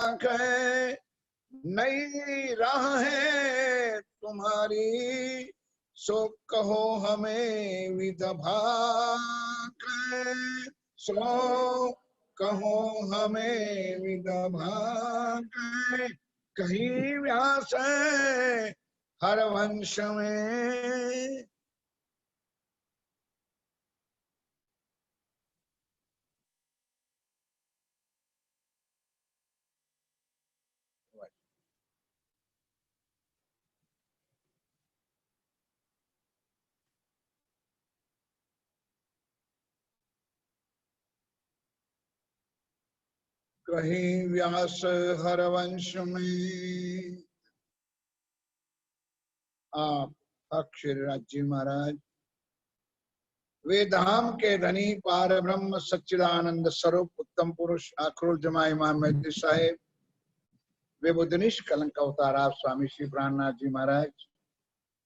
है, नई राह है तुम्हारी, सो कहो हमें विधभाग है, सो कहो हमें विधभाग है। कहीं व्यास है हर वंश में। कहीं व्यास हर वंश में। आप अक्षरराज जी महाराज वेदाम के धनी पार ब्रह्म सच्चिदानंद स्वरूप उत्तम पुरुष आखरुल जमा इमाम मेहदी साहेब वे बुद्धनिश कलंक अवतार आप स्वामी श्री प्राणनाथ जी महाराज,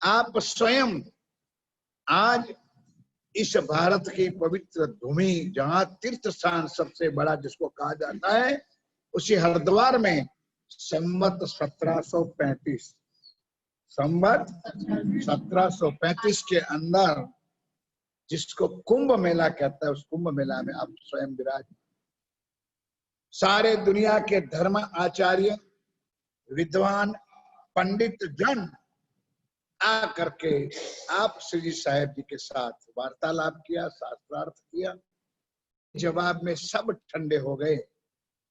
आप स्वयं आज इस भारत की पवित्र भूमि जहां तीर्थ स्थान सबसे बड़ा जिसको कहा जाता है, उसी हरिद्वार में संवत 1735 संवत 1735 के अंदर जिसको कुंभ मेला कहता है, उस कुंभ मेला में आप स्वयं विराज। सारे दुनिया के धर्म आचार्य विद्वान पंडित जन आ करके आप श्री साहेब जी के साथ वार्तालाप किया, शास्त्रार्थ किया। जवाब में सब ठंडे हो गए।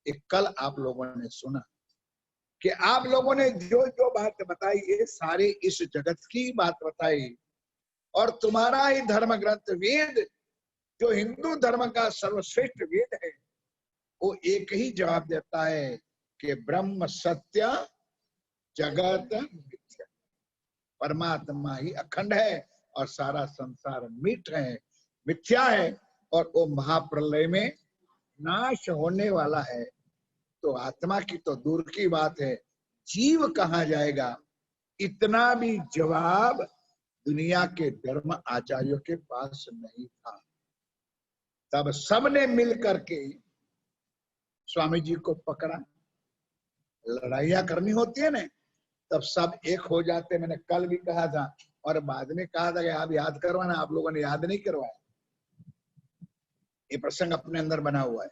एक कल आप लोगों ने सुना कि आप लोगों ने जो जो बात बताई, ये सारे इस जगत की बात बताई, और तुम्हारा ही धर्म ग्रंथ वेद जो हिंदू धर्म का सर्वश्रेष्ठ वेद है, वो एक ही जवाब देता है कि ब्रह्म सत्य जगत मिथ्या। परमात्मा ही अखंड है और सारा संसार मिथ है, मिथ्या है, और वो महाप्रलय में नाश होने वाला है। तो आत्मा की तो दूर की बात है, जीव कहाँ जाएगा, इतना भी जवाब दुनिया के धर्म आचार्यों के पास नहीं था। तब सबने मिल करके स्वामी जी को पकड़ा। लड़ाइयां करनी होती है ना, तब सब एक हो जाते। मैंने कल भी कहा था और बाद में कहा था कि आप याद करवाना, आप लोगों ने याद नहीं करवाया। ये प्रसंग अपने अंदर बना हुआ है।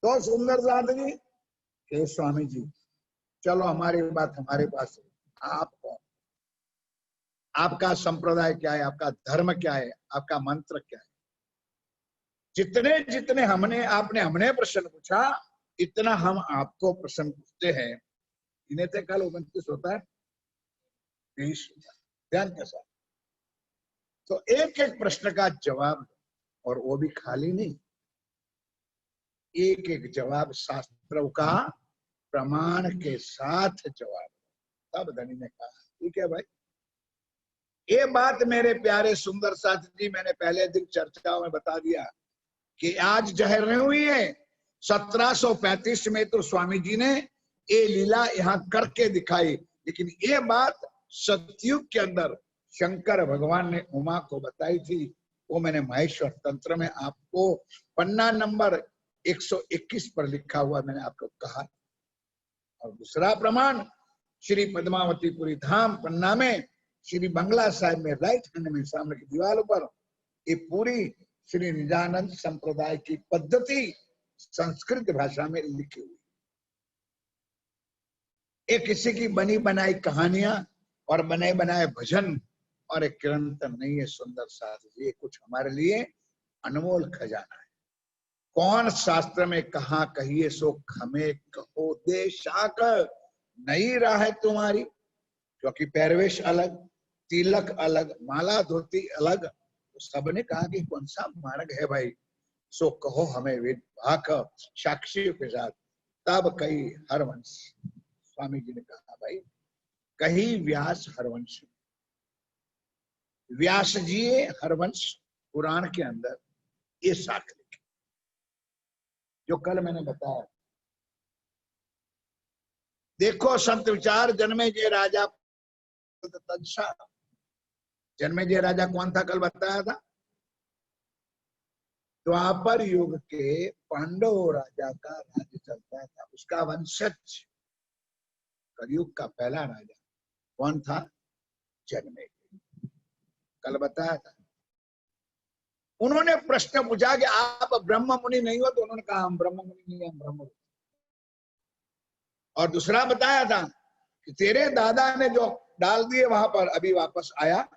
तो सुंदर साधनी के स्वामी जी, चलो हमारी बात हमारे पास है, आप कौन, आपका संप्रदाय क्या है, आपका धर्म क्या है, आपका मंत्र क्या है। जितने जितने हमने प्रश्न पूछा, इतना हम आपको प्रश्न पूछते हैं। इन्हें तो कल 29 होता है, 20 ध्यान के साथ। तो एक एक प्रश्न का जवाब, और वो भी खाली नहीं, एक एक जवाब शास्त्रों का प्रमाण के साथ जवाब। तब धनी ने कहा ठीक है भाई, ये बात मेरे प्यारे सुंदर साथी जी, मैंने पहले दिन चर्चाओं में बता दिया कि आज जहर नहीं हुई है। 1735 में तो स्वामी जी ने ये लीला यहाँ करके दिखाई, लेकिन ये बात सतयुग के अंदर शंकर भगवान ने उमा को बताई थी। वो मैंने महेश्वर तंत्र में आपको पन्ना नंबर 121 पर लिखा हुआ मैंने आपको कहा। और दूसरा प्रमाण श्री पद्मावतीपुरी धाम पन्ना में श्री बंगला साहिब में राइट हैंड में सामने की दीवार पर ये पूरी श्री निजानंद संप्रदाय की पद्धति संस्कृत भाषा में लिखी हुई। एक किसी की बनी बनाई कहानियां और बने बनाए भजन और एक ग्रंथ नहीं है। सुंदर साथी, ये कुछ हमारे लिए अनमोल खजाना है। कौन शास्त्र में कहा कहिए सो हमें कहो दे शाक, नई राह है तुम्हारी, क्योंकि पैरवेश अलग, तिलक अलग, माला धोती अलग, तो सबने कहा कि कौन सा मार्ग है भाई, सो कहो हमें विभाग साक्षियों के साथ। तब कई हरवंश, स्वामी जी ने कहा भाई कहीं व्यास हरवंश, व्यास जी हरवंश पुराण के अंदर ये साख लिखे जो कल मैंने बताया। देखो संत विचार, जन्मे जय राजा तत्सा, जन्मे जय राजा कौन था कल बताया था, द्वापर युग के पांडव राजा का राज्य चलता था, उसका वंशज कलयुग का पहला राजा कौन था? जनमेजय। कल बताया था। उन्होंने प्रश्न पूछा कि आप ब्रह्म मुनि नहीं हो, तो उन्होंने कहा हम ब्रह्म मुनि नहीं है, हम ब्रह्म। और दूसरा बताया था कि तेरे दादा ने जो डाल दिए वहां पर अभी वापस आया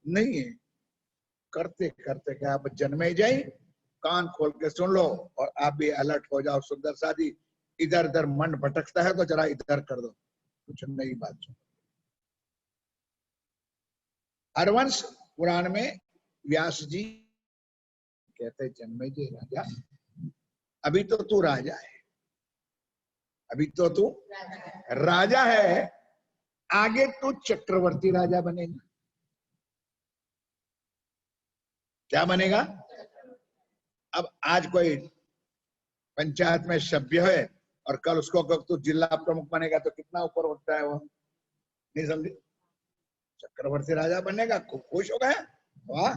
नहीं है। करते करते क्या, आप जन्मेजय कान खोल के सुन लो और आप भी अलर्ट हो जाओ। सुंदर सा जी, इधर उधर मन भटकता है तो जरा इधर कर दो, कुछ नई बात सुनो। हरवंश पुराण में व्यास जी कहते जन्मेजय राजा, अभी तो तू राजा है, अभी तो तू राजा है, आगे तू चक्रवर्ती राजा बनेगा। क्या बनेगा? अब आज कोई पंचायत में सभ्य है और कल उसको तू जिला प्रमुख बनेगा तो कितना ऊपर उठता है वो, नहीं समझे? चक्रवर्ती राजा बनेगा, खुश हो गया, वाह।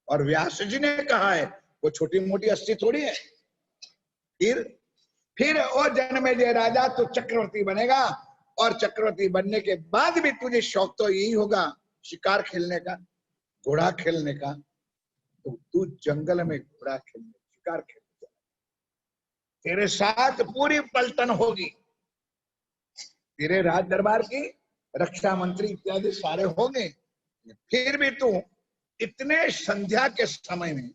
और व्यास जी ने कहा है, वो छोटी मोटी हस्ती थोड़ी है। फिर ओ जन्मेजय राजा तो चक्रवर्ती बनेगा, और चक्रवर्ती बनने के बाद भी तुझे शौक तो यही होगा शिकार खेलने का, घोड़ा खेलने का। तो तू जंगल में घोड़ा खेलने, शिकार खेलने, तेरे साथ पूरी पलटन होगी, तेरे राज दरबार की रक्षा मंत्री इत्यादि सारे होंगे। फिर भी तू इतने संध्या के समय में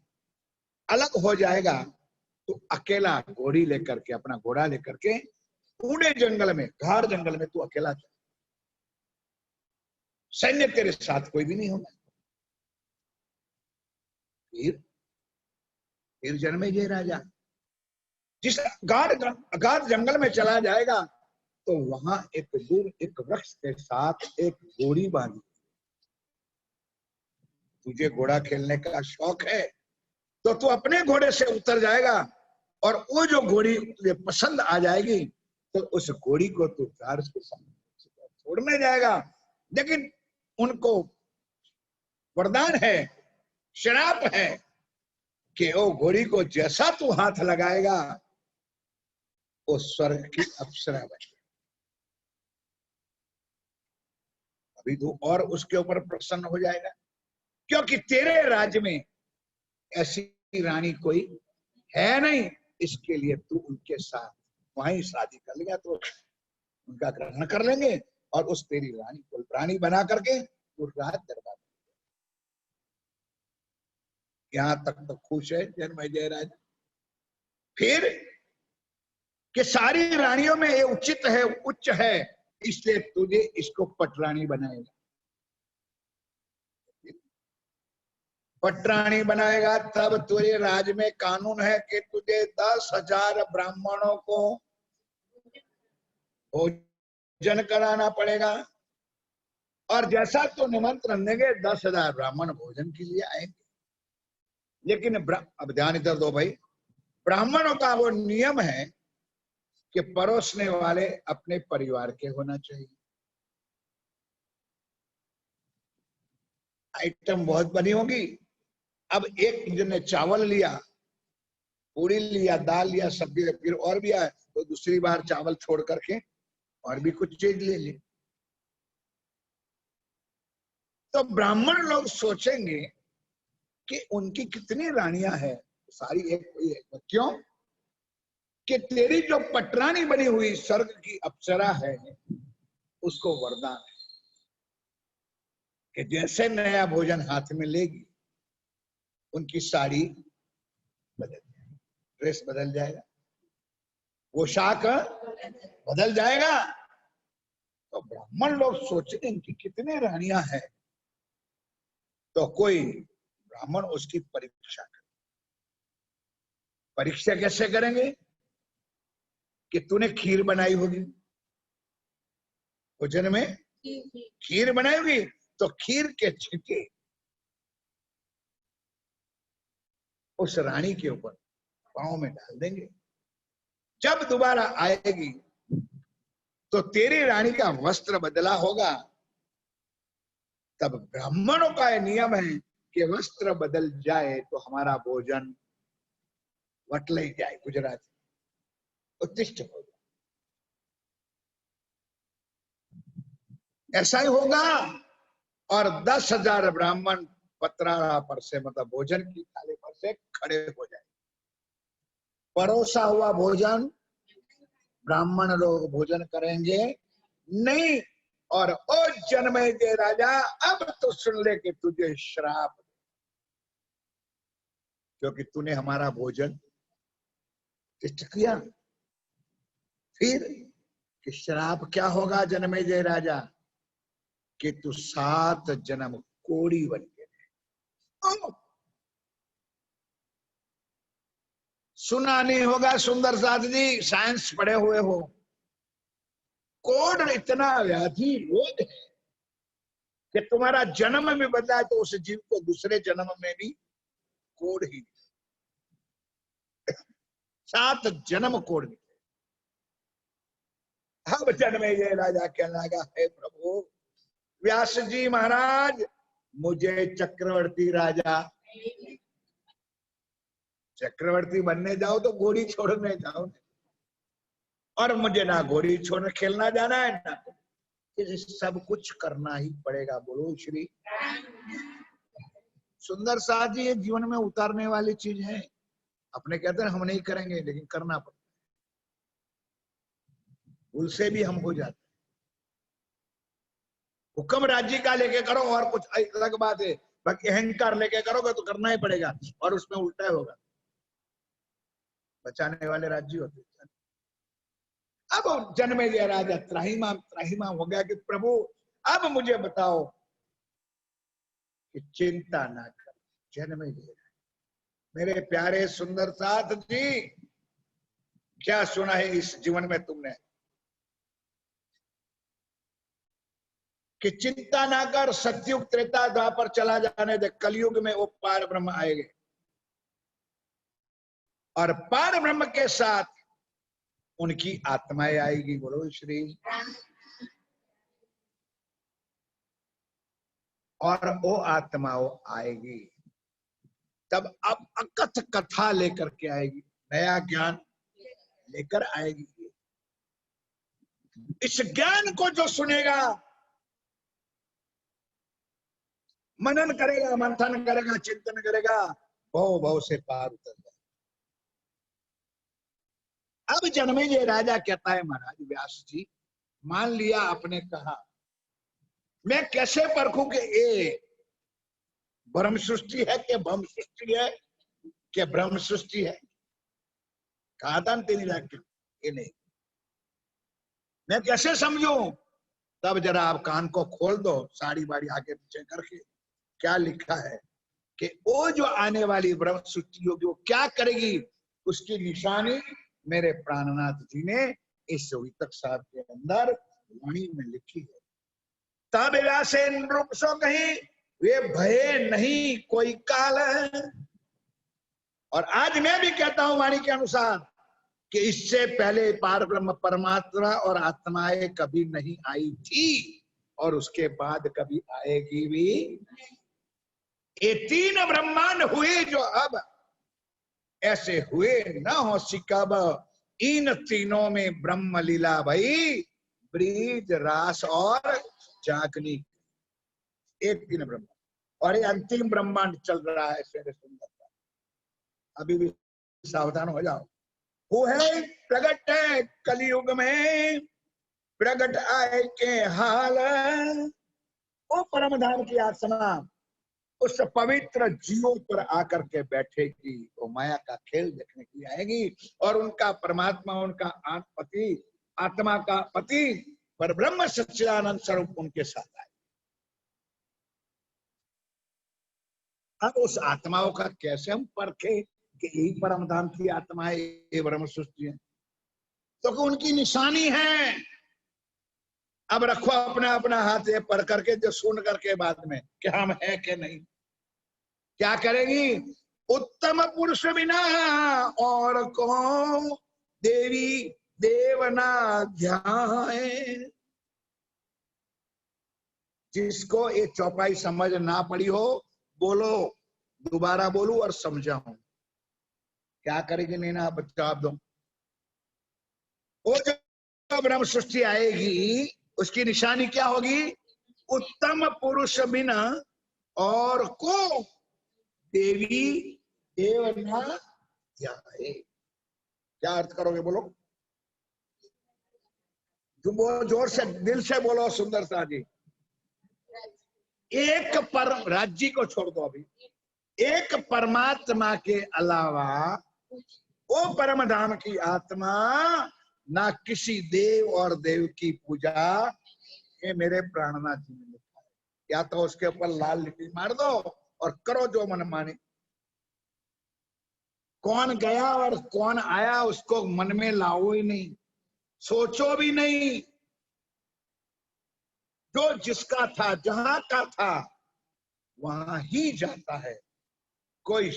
अलग हो जाएगा, तो अकेला घोड़ी लेकर के, अपना घोड़ा लेकर के पूरे जंगल में, घाट जंगल में तू अकेला चल, सैन्य तेरे साथ कोई भी नहीं होगा। फिर जन्मेजय राजा जिस गाढ़ जंगल में चला जाएगा, तो वहां एक दूर एक वृक्ष के साथ एक घोड़ी बांधी। तुझे घोड़ा खेलने का शौक है तो तू अपने घोड़े से उतर जाएगा, और वो जो घोड़ी तुझे पसंद आ जाएगी तो उस घोड़ी को तू कार के सामने छोड़ने जाएगा। लेकिन उनको वरदान है, श्राप है कि वो घोड़ी को जैसा तू हाथ लगाएगा वो स्वर्ग की अप्सरा बने। अभी तू और उसके ऊपर प्रसन्न हो जाएगा, क्योंकि तेरे राज्य में ऐसी रानी कोई है नहीं। इसके लिए तू उनके साथ वहीं शादी कर लेगा, तो उनका ग्रहण कर लेंगे और उस तेरी रानी को रानी बना करके तू राज दरबार। यहां तक तो खुश है जन्मेजय राजा। फिर कि सारी रानियों में ये उचित है, उच्च है, इसलिए तुझे इसको पटरानी बनाएगा। पटरानी बनाएगा तब तुझे राज में कानून है कि तुझे 10,000 ब्राह्मणों को भोजन कराना पड़ेगा, और जैसा तो निमंत्रण देंगे 10,000 ब्राह्मण भोजन के लिए आएंगे। लेकिन अब ध्यान इधर दो भाई, ब्राह्मणों का वो नियम है कि परोसने वाले अपने परिवार के होना चाहिए। आइटम बहुत बनी होगी। अब एक जन ने चावल लिया, पूरी लिया, दाल लिया, सब्जी, फिर और भी आया तो दूसरी बार चावल छोड़ करके और भी कुछ चीज ले ली। तो ब्राह्मण लोग सोचेंगे कि उनकी कितनी रानियां हैं, सारी एक कोई है। क्यों? कि तेरी जो पटरानी बनी हुई स्वर्ग की अप्सरा है, उसको वरदान है कि जैसे नया भोजन हाथ में लेगी, उनकी साड़ी बदल जाएगी, ड्रेस बदल जाएगा, पोशाक बदल जाएगा। तो ब्राह्मण लोग सोचते हैं कि कितने रानियां हैं, तो कोई ब्राह्मण उसकी परीक्षा करे। परीक्षा कैसे करेंगे? कि तूने खीर बनाई होगी, भोजन में खीर बनाई होगी, तो खीर के छिलके उस रानी के ऊपर पांव में डाल देंगे। जब दोबारा आएगी तो तेरी रानी का वस्त्र बदला होगा। तब ब्राह्मणों का यह नियम है कि वस्त्र बदल जाए तो हमारा भोजन वटलई जाए गुजराती, उत्तिष्ठ हो जाए, ऐसा ही होगा। और 10,000 ब्राह्मण पत्राड़ा पर से, मतलब भोजन की थाली पर से खड़े हो जाए। परोसा हुआ भोजन ब्राह्मण लोग भोजन करेंगे नहीं। और ओ जनमेजय राजा, अब तो सुन ले कि तुझे श्राप, क्योंकि तूने हमारा भोजन तिष्ट किया। फिर कि श्राप क्या होगा जनमेजय राजा, कि तू 7 जन्म कोड़ी बन के। सुना नहीं होगा सुंदर साथ जी, साइंस पढ़े हुए हो। कोड इतना व्याधि रोग है कि तुम्हारा जन्म में बदला तो उस जीव को दूसरे जन्म में भी कोड ही, 7 जन्म कोड। अब जनमेजय राजा कहने लगा, हे प्रभु व्यास जी महाराज, मुझे चक्रवर्ती राजा, चक्रवर्ती बनने जाओ तो घोड़ी छोड़ने जाओ, और मुझे ना घोड़ी छोड़ खेलना जाना है ना, सब कुछ करना ही पड़ेगा। बोलो श्री सुंदर साथ जी, ये जीवन में उतारने वाली चीज है। अपने कहते हैं हम नहीं करेंगे, लेकिन करना पड़ता है, भूल से भी हम हो जाते। हुक्म राज्य का लेके करो और कुछ अलग बात है, बाकी अहंकार लेके करोगे तो करना ही पड़ेगा, और उसमें उल्टा होगा। बचाने वाले राज्य होते। अब जनमेजय राजा त्राहिमा हो गया कि प्रभु अब मुझे बताओ कि चिंता ना कर। जनमेजय, मेरे प्यारे सुंदर साथ जी, क्या सुना है इस जीवन में तुमने, कि चिंता ना कर, सतयुग त्रेता द्वापर चला जाने दे, कलयुग में वो पार ब्रह्म आएंगे, और पार ब्रह्म के साथ उनकी आत्माएं आएगी। बोलो श्री। और वो आत्माओं आएगी तब अब अकथ कथा लेकर के आएगी, नया ज्ञान लेकर आएगी। इस ज्ञान को जो सुनेगा, मनन करेगा, मंथन करेगा, चिंतन करेगा, भव भव से पार उतर जाए। अब जनमेजय राजा कहता है, महाराज व्यास जी, मान लिया आपने कहा, मैं कैसे परखूं कि ये ब्रह्म सृष्टि है कि ब्रह्म सृष्टि है कि ब्रह्म सृष्टि है? कहा था 3 लाख ये नहीं, मैं कैसे समझूं? तब जरा आप कान को खोल दो, साड़ी बाड़ी आगे पीछे करके, क्या लिखा है कि वो जो आने वाली ब्रह्म सृष्टि होगी वो क्या करेगी, उसकी निशानी मेरे प्राणनाथ जी ने इस वितक साहब के अंदर वाणी में लिखी है। तब व्यासे नृप सो कहीं, वे भये नहीं कोई काल। और आज मैं भी कहता हूं वाणी के अनुसार कि इससे पहले पार ब्रह्म परमात्मा और आत्माएं कभी नहीं आई थी, और उसके बाद कभी आएगी भी। ये 3 ब्रह्मांड हुए जो अब ऐसे हुए न हो सिकब, इन तीनों में ब्रह्म लीला भई, ब्रीज रास और जागनी, एक 3 ब्रह्मांड। और ये अंतिम ब्रह्मांड चल रहा है शेर सुंदर, अभी भी सावधान हो जाओ। वो है प्रगट है कलयुग में, प्रगट आए के हाल, वो परम धाम की आत्मा उस पवित्र जीवों पर आकर के बैठेगी, वो माया का खेल देखने के लिए आएगी, और उनका परमात्मा, उनका पति, आत्मा का पति पर ब्रह्म सच्चिदानंद स्वरूप उनके साथ आए। अब उस आत्माओं का कैसे हम परखे कि यही परम धाम की आत्मा है, ये ब्रह्म सृष्टि है? तो उनकी निशानी है। अब रखो अपना अपना हाथ ये पर करके, जो सुन करके बाद में क्या हम है कि नहीं। क्या करेगी? उत्तम पुरुष बिना और कौन देवी देवना ध्यान। जिसको ये चौपाई समझ ना पड़ी हो, बोलो, दोबारा बोलू और समझाऊं। क्या करेगी नैना, आप जवाब दो। वो जो ब्रह्म सृष्टि आएगी उसकी निशानी क्या होगी? उत्तम पुरुष बिना और को देवी देव न ध्याए। क्या अर्थ करोगे बोलो? तुम बोलो जोर से, दिल से बोलो सुंदर सा जी। एक परम, राज्य को छोड़ दो अभी, एक परमात्मा के अलावा वो परम धाम की आत्मा ना किसी देव और देव की पूजा। ये मेरे प्राणनाथ जी ने लिखा है। या तो उसके ऊपर लाल लिपि मार दो और करो जो मन माने। कौन गया और कौन आया उसको मन में लाओ ही नहीं, सोचो भी नहीं। जो जिसका था, जहां का था वहां ही जाता है। कोई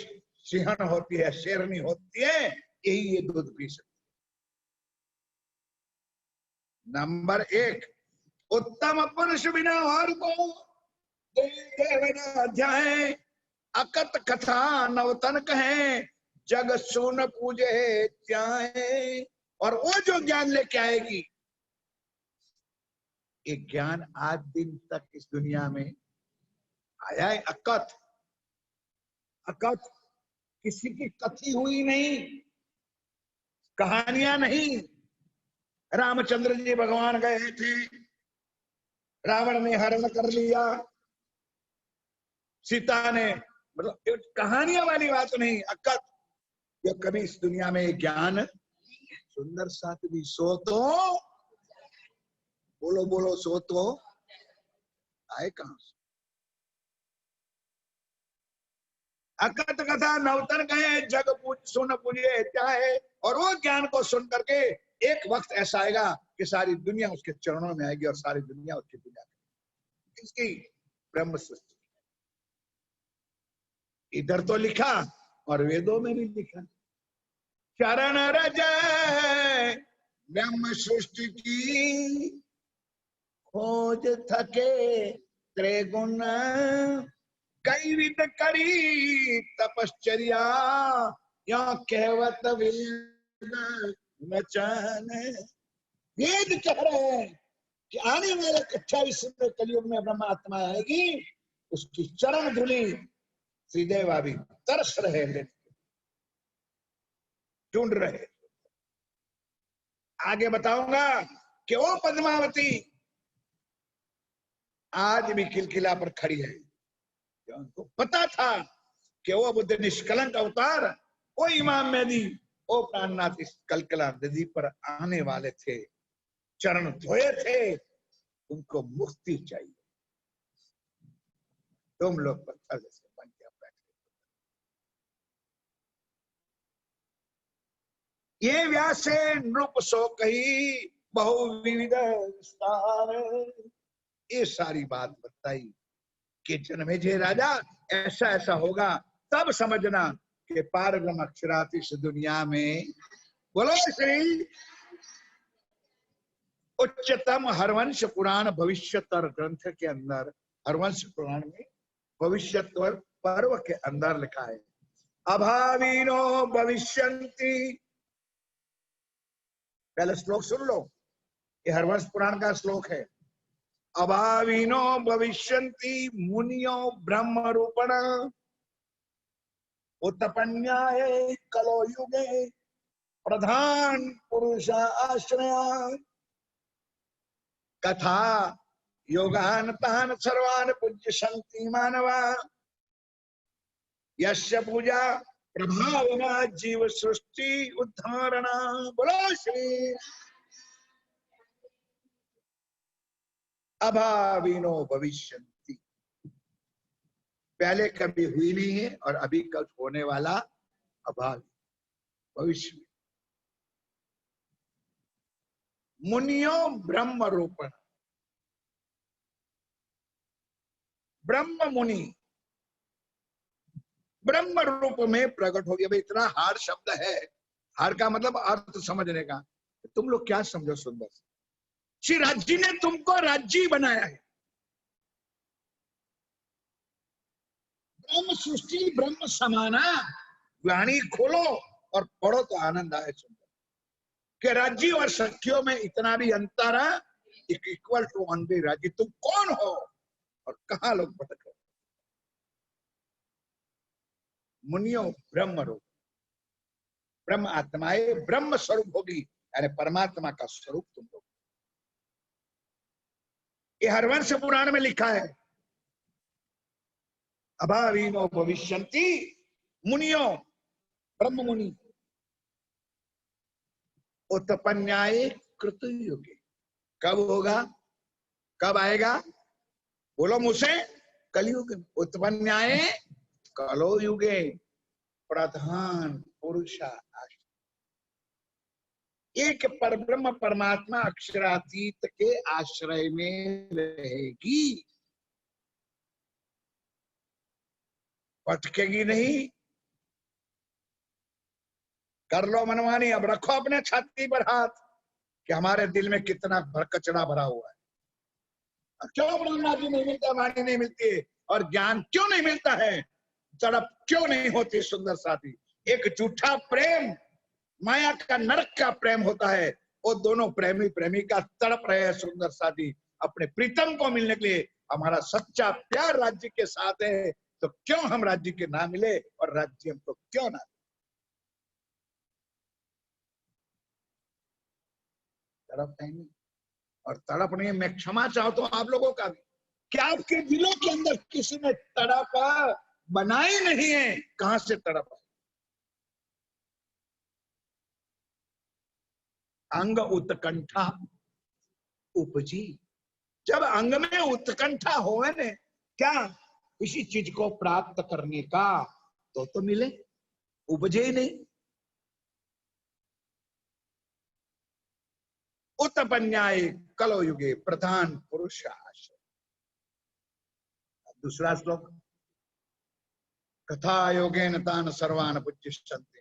सिंहन होती है, शेरनी होती है, यही ये दूध पी सकती। नंबर एक, उत्तम पुरुष बिना और को देव न अध्याय। अकत कथा नवतन कहे, जग सुन पूजे त्याए। और वो जो ज्ञान लेके आएगी, ये ज्ञान आज दिन तक इस दुनिया में आया है। अकथ, अकथ किसी की कथी हुई नहीं, कहानियां नहीं। रामचंद्र जी भगवान गए थे, रावण ने हरण कर लिया, सीता ने, मतलब कहानियां वाली बात नहीं। अकथ ये कभी इस दुनिया में ज्ञान। सुंदर साथ भी सो तो बोलो, बोलो सो तो आए कहां से? अकथ कथा नवतन कहे, जग सुन पूजिए त्याए। और वो ज्ञान को सुन करके एक वक्त ऐसा आएगा कि सारी दुनिया उसके चरणों में आएगी और सारी दुनिया उसकी पूजा करेगी। इसकी ब्रह्म सृष्टि इधर तो लिखा और वेदों में भी लिखा, चरण रज ब्रह्म सृष्टि की खोज थके त्रिगुण। कई विध करी तपश्चर्या, या कहवत वेद वचन। वेद कह रहे हैं कि आने वाले 28वें कलयुग में ब्रह्मात्मा आएगी, उसकी चरण धुली श्रीदेव अभी तरस रहे, ढूंढ रहे। आगे बताऊंगा कि वो पद्मावती आज भी किलकिला पर खड़ी है। उनको पता था कि वो बुद्ध निष्कलंक अवतार, वो इमाम मेहदी, वो प्राणनाथ इस कलकला नदी पर आने वाले थे, चरण धोए थे। उनको मुक्ति चाहिए। तुम लोग पत्थर जैसे बन के बैठे। ये व्यासे नृप सो कही बहु विविध विस्तार। ये सारी बात बताई कि जन्मेजय राजा ऐसा ऐसा होगा, तब समझना कि पारब्रह्म अक्षरात इस दुनिया में। बोलो श्री उच्चतम हरवंश पुराण भविष्योत्तर ग्रंथ के अंदर, हरवंश पुराण में भविष्योत्तर पर्व के अंदर लिखा है, अभावीनो भविष्यन्ति। पहले श्लोक सुन लो, ये हरवंश पुराण का श्लोक है। अभावीनो भविष्यन्ति मुनियो ब्रह्म रूपण उत्पन्याये कलो युगे प्रधान पुरुष आश्रया। कथा योगान तान सर्वान पूज्य शक्ति मानवा, यस्य पूजा प्रभावना जीव सृष्टि उद्धारणा। बोलो श्री अभावीनो भविष्यन्ति, पहले कभी हुई नहीं है और अभी कल होने वाला अभावी भविष्य में। मुनियो ब्रह्म रूपण, ब्रह्म मुनि ब्रह्म रूप में प्रकट हो गया। भाई इतना हार्ड शब्द है, हार्ड का मतलब अर्थ समझने का। तुम लोग क्या समझो? सुंदर श्री राज्य ने तुमको राज्य बनाया है। ब्रह्म सृष्टि ब्रह्म समाना, वाणी खोलो, और पढ़ो तो आनंद आए सुंदर कि राज्य और सखियों में इतना भी अंतर है, इक्वल टू वन बी राज्य। तुम कौन हो और कहां लोग भटक रहे? मुनियो ब्रह्म रूप, ब्रह्म आत्माएं ब्रह्म स्वरूप होगी, यानी परमात्मा का स्वरूप तुम लोग। ये हरवंश पुराण में लिखा है, अभावीनो भविष्यन्ति मुनियो, ब्रह्म मुनि उत्पन्याय कृत युगे। कब होगा, कब आएगा? बोलो मुझसे। कलयुग में। उत्पन्याय कलो युगे प्रधान पुरुषा आश्रय। एक परब्रह्म परमात्मा अक्षरातीत के आश्रय में रहेगी, भटकेगी नहीं। कर लो मनमानी, अब रखो अपने छाती पर हाथ कि हमारे दिल में कितना कचरा भरा हुआ है। क्यों ब्रह्मा जी नहीं मिलता, वाणी नहीं मिलती है, और ज्ञान क्यों नहीं मिलता है, तड़प क्यों नहीं होती? सुंदर साथी, एक झूठा प्रेम, माया का नरक का प्रेम होता है। वो दोनों प्रेमी प्रेमिका तड़प रहे हैं सुंदर साथी अपने प्रीतम को मिलने के लिए। हमारा सच्चा प्यार राज्य के साथ है, तो क्यों हम राज्य के ना मिले, और राज्य हमको क्यों ना? तड़प नहीं, और तड़प नहीं। मैं क्षमा चाहता हूं आप लोगों का भी, क्या आपके दिलों के अंदर किसी ने तड़प बनाई नहीं है? कहां से तड़प? अंग उत्कंठा उपजी। जब अंग में उत्कंठा होवे ने, क्या किसी चीज को प्राप्त करने का, तो मिले, उपजे ही नहीं। उत्पन्याय कलो युगे प्रधान पुरुष आश्रय। दूसरा श्लोक, कथा योगेन तान सर्वान पूज्यन्ते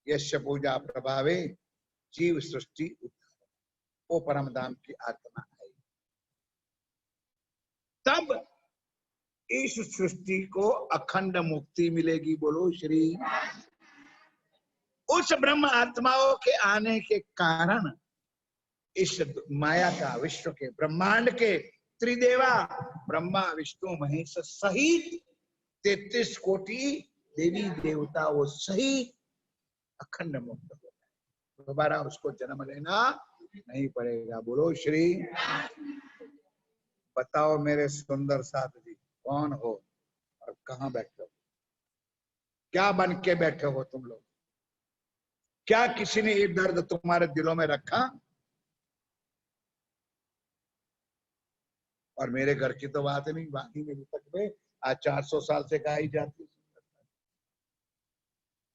यस्य पूजा प्रभावे जीव सृष्टि उद्धार। वो परम धाम की आत्मा है, तब इस सृष्टि को अखंड मुक्ति मिलेगी। बोलो श्री। उस ब्रह्म आत्माओं के आने के कारण इस माया का, विश्व के, ब्रह्मांड के त्रिदेवा ब्रह्मा विष्णु महेश सहित 33 कोटि देवी देवता वो सहित अखंड मुक्त हो जाए। दोबारा उसको जन्म लेना नहीं पड़ेगा। बोलो श्री। बताओ मेरे सुंदर साथ जी, कौन हो और कहां बैठे हो? क्या बन के बैठे हो तुम लोग? क्या किसी ने ये दर्द तुम्हारे दिलों में रखा? और मेरे घर की तो बात नहीं, बाकी में तक में आज 400 साल से गाई जाती है।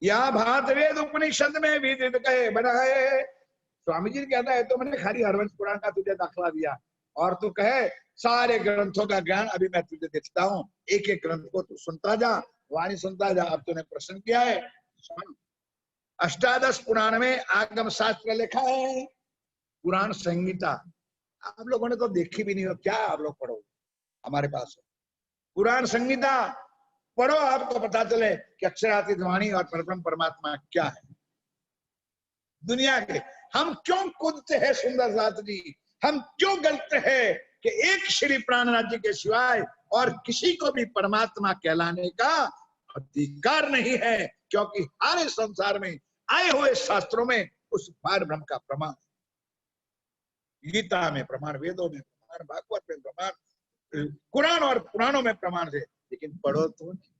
या भात वेद उपनिषद में भी कहे बनाए। स्वामी जी कहता है तो मैंने खाली हरवंश पुराण का तुझे दाखला दिया, और तू कहे सारे ग्रंथों का ज्ञान अभी मैं तुझे देता हूँ, एक एक ग्रंथ को तू सुनता जा, वाणी सुनता जा। अब तूने प्रश्न किया है, सुन। अष्टादश पुराण में आगम शास्त्र लिखा है, पुराण संहिता आप लोगों ने तो देखी भी नहीं हो, क्या आप लोग पढ़ो? हमारे पास पुराण संहिता पढ़ो, आपको पता चले कि अक्षरातीत वाणी और परब्रह्म परमात्मा क्या है। दुनिया के हम क्यों कूदते हैं सुंदर साथ जी, हम क्यों गलते हैं कि एक श्री प्राण राज्य के सिवाय और किसी को भी परमात्मा कहलाने का अधिकार नहीं है, क्योंकि सारे संसार में आए हुए शास्त्रों में उस पार ब्रह्म का प्रमाण, गीता में प्रमाण, वेदों में प्रमाण, भागवत में प्रमाण, कुरान और पुराणों में प्रमाण है, लेकिन पढ़ो तो नहीं,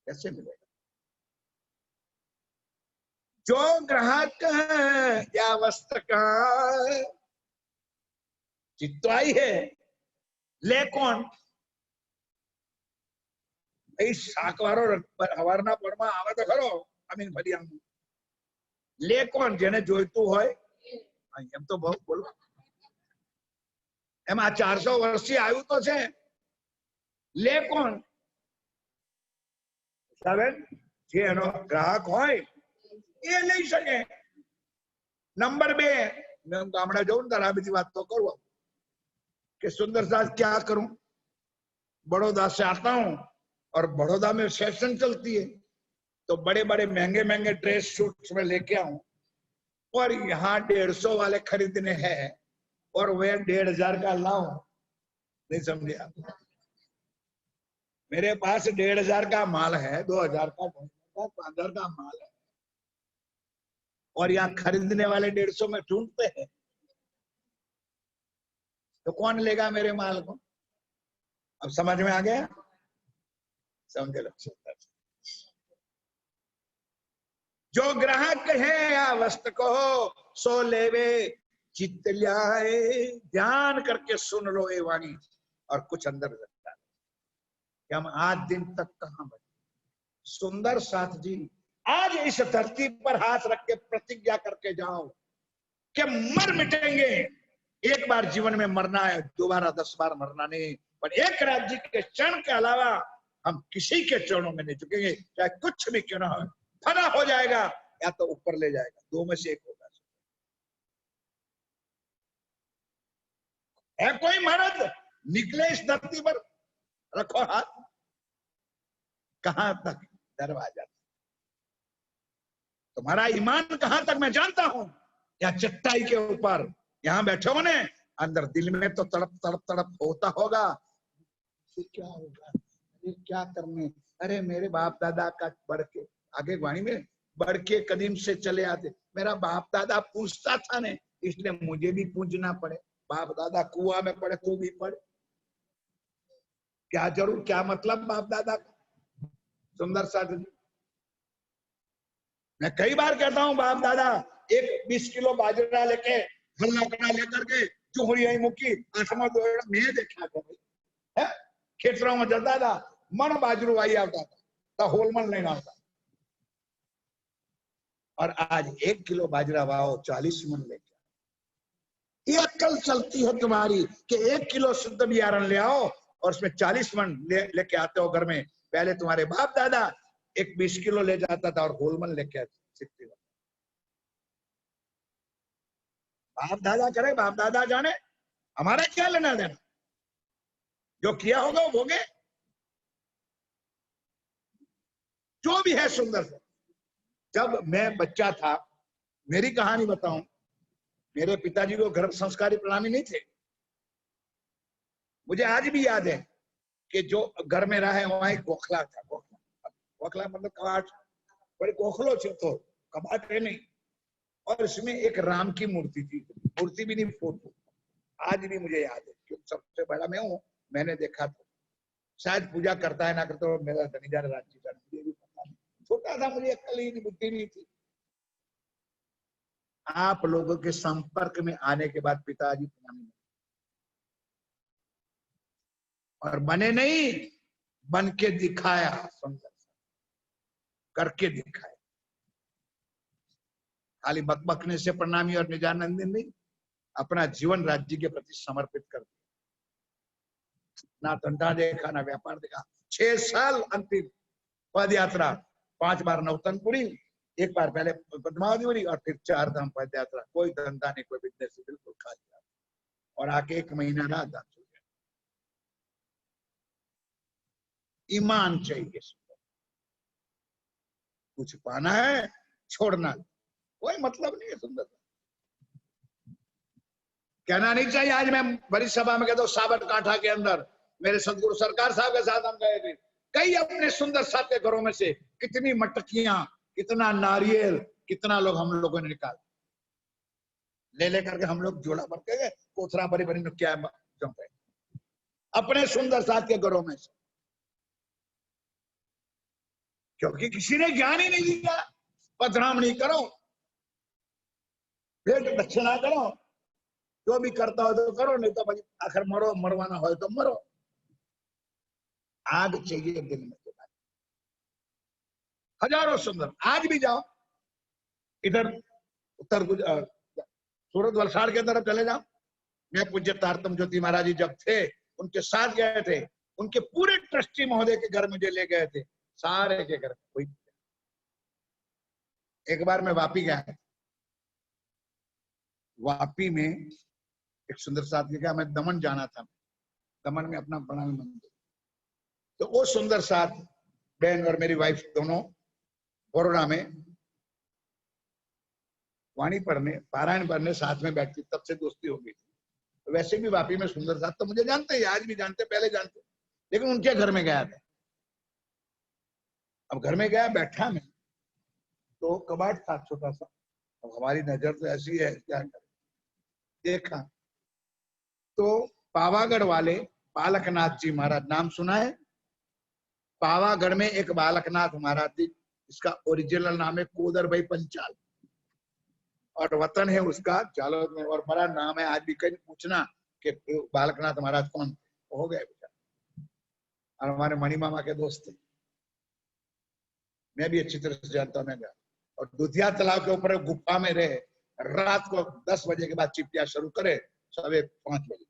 कैसे मिलेगा? जो ग्राहक है या वस्त्र का चित्वाई है, ले कौन? શાકવાળો હવારના પરમાં આવે તો ખરો, અમીન ભલિયા લે કોણ? જેને જોઈતું હોય એમ તો બહુ બોલો, એમાં 400 વર્ષથી આવ્યું તો છે, લે કોણ? જે એનો ગ્રાહક હોય એ લઈ શકે. નંબર 2, मैं ગામડા જાઉં ને તારા બીજી વાત તો કરું कि सुंदर साथ क्या करूं, बड़ौदा से आता हूं, और बड़ौदा में सेशन चलती है, तो बड़े बड़े महंगे महंगे ड्रेस सूट में लेके आऊं, और यहाँ 150 वाले खरीदने हैं और वे 1500 का लाऊं, नहीं समझे आप? मेरे पास 1500 का माल है, 2000 का, 5000 का माल है, और यहाँ खरीदने वाले 150 में ढूंढते हैं, तो कौन लेगा मेरे माल को? अब समझ में आ गया? समझे लोग? जो ग्राहक है या वस्तु को सो लेवे चित्त ल्याए, ध्यान करके सुन लो ये वाणी और कुछ अंदर लगता है कि हम आज दिन तक कहां बचे। सुंदर साथ जी, आज इस धरती पर हाथ रख के प्रतिज्ञा करके जाओ कि मर मिटेंगे, एक बार जीवन में मरना है, दोबारा 10 बार मरना नहीं, पर एक राज्य के चरण के अलावा हम किसी के चरणों में नहीं झुकेंगे, चाहे कुछ भी क्यों ना हो। फना हो जाएगा या तो ऊपर ले जाएगा, दो में से एक होगा। है कोई मर्द निकले इस धरती पर, रखो हाथ, कहां तक दरवाजा, तुम्हारा ईमान कहां तक मैं जानता हूं, या चट्टाई के ऊपर यहां बैठे हो ने, अंदर दिल में तो तड़प तड़प तड़प होता होगा, क्या होगा, ये क्या करने, अरे मेरे बाप दादा का बढ़ के आगे वाणी में बढ़ के कदीम से चले आते, मेरा बाप दादा पूछता था ने, इसलिए मुझे भी पूछना पड़े, बाप दादा कुआं में पड़े तू भी पड़े, क्या जरूर, क्या मतलब बाप दादा का? सुंदर साथ जी, मैं कई बार कहता हूं बाप दादा एक 20 किलो बाजरा लेके हल्ला लेकर के चुहरी मुखी आसमा मैं देखा था, खेतरों में जाता था, मन बाजरू आई आता था, तो होलमन नहीं आता, और आज 1 किलो बाजरा वाओ 40 मन लेके, ये अक्ल चलती है तुम्हारी कि 1 किलो शुद्ध बियारण ले आओ और उसमें 40 मन लेके आते हो घर में। पहले तुम्हारे बाप दादा एक 20 किलो ले जाता था और होलमन लेके आते। बाप दादा करे, बाप दादा जाने, हमारा क्या लेना देना, जो किया होगा वो भोगे। जो भी है सुंदर से, जब मैं बच्चा था, मेरी कहानी बताऊं, मेरे पिताजी को घर संस्कारी प्रणामी नहीं थे, मुझे आज भी याद है कि जो घर में रहा है वहां एक गोखला था, गोखला मतलब कबाट, बड़े गोखलो थे, तो कबाट है नहीं, और इसमें एक राम की मूर्ति थी, मूर्ति भी नहीं फोटो, आज भी मुझे याद है क्योंकि सबसे बड़ा मैं हूं, मैंने देखा था, शायद पूजा करता है ना करता है मेरा धनीजा राज्य का मुझे भी पता नहीं, छोटा था, मुझे अक्ल ही नहीं, बुद्धि नहीं थी। आप लोगों के संपर्क में आने के बाद पिताजी और बने नहीं, बन के दिखाया, सुंदर करके दिखाया, खाली बकबकने से प्रणामी और निजानंद नहीं, अपना जीवन राज्य के प्रति समर्पित कर दिया, ना धंधा देखा ना व्यापार देखा। 6 साल अंतिम पद यात्रा, 5 बार नौतनपुरी, 1 बार पहले पद्मावती और फिर 4 धाम पद यात्रा, कोई धंधा नहीं, कोई बिजनेस, बिल्कुल खाली, और आके 1 महीना रहा था। ईमान चाहिए, कुछ पाना है छोड़ना, कोई मतलब नहीं है। सुंदर कहना नहीं चाहिए। आज मैं बड़ी सभा में कहता हूँ, साबरकांठा के अंदर मेरे सदगुरु सरकार साहब के साथ हम गए थे, कई अपने सुंदर साथ के घरों में से कितनी मटकियां, कितना नारियल, कितना लोग हम लोगों ने निकाल ले लेकर के हम लोग जोड़ा भर के गए, कोथरा बड़ी बड़ी नुक्या चौंके अपने सुंदर साथ के घरों में से, क्योंकि किसी ने ज्ञान ही नहीं दिया। पधरामणी करो, भेंट दक्षिणा करो, जो भी करता हो तो करो, नहीं तो भाई आखिर मरो, मरवाना हो तो मरो। आग चाहिए दिल में, हजारों सुंदर, आज भी जाओ इधर उत्तर सूरत वलसाड़ के तरफ चले जाओ, मैं पूज्य तारतम ज्योति महाराज जी जब थे उनके साथ गए थे, उनके पूरे ट्रस्टी महोदय के घर मुझे ले गए थे, सारे के घर कोई। एक बार मैं वापी गया, वापी में एक सुंदर साथ ने कहा मैं दमन जाना था, दमन में अपना बड़ा मंदिर, तो वो सुंदर साथ बहन और मेरी वाइफ दोनों बड़ौदा में वाणी पढ़ने, पारायण पढ़ने साथ में बैठती, तब से दोस्ती हो गई। तो वैसे भी वापी में सुंदर साथ तो मुझे जानते हैं, आज भी जानते, पहले जानते, लेकिन उनके घर में गया था। अब घर में गया, बैठा मैं, तो कबाड़ था छोटा सा। अब हमारी नजर तो ऐसी है, क्या करें, देखा तो पावागढ़ वाले बालकनाथ जी महाराज, नाम सुना है? पावागढ़ में एक बालकनाथ महाराज जी, इसका ओरिजिनल नाम है कोदर भाई पंचाल और वतन है उसका जालोद में, और बड़ा नाम है। आज भी कहीं पूछना कि बालकनाथ महाराज कौन, हो गए बेटा, और हमारे मणि मामा के दोस्त थे, मैं भी अच्छी तरह से जानता हूं। मैं गया और दुधिया तालाब के ऊपर गुफा में रहे, रात को 10 बजे के बाद चिपटिया शुरू करे, सवेरे 5 बजे।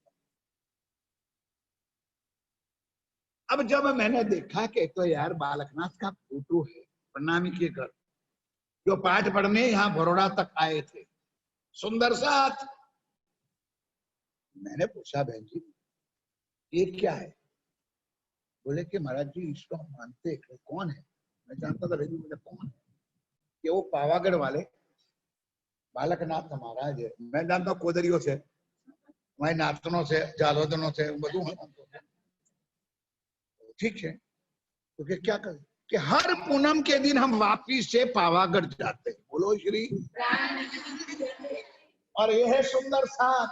अब जब मैंने देखा कि तो यार बालकनाथ का फोटो है, प्रणामी के घर, जो पाठ पढ़ने यहाँ बड़ौदा तक आए थे, सुंदर साथ। मैंने पूछा, बहन जी ये क्या है? बोले कि महाराज जी इसको हम मानते हैं। कौन है? मैं जानता था, लेकिन मुझे कौन है? कि वो पावागढ़ वाले बालकनाथ महाराज है। मैं जानता हूँ कोदरियों से, हमारे नाथनों से, जालोदनों से, बधु है। ठीक है, तो क्या करें कि हर पूनम के दिन हम वापिस से पावागढ़ जाते हैं। बोलो श्री। और यह है सुंदर साथ,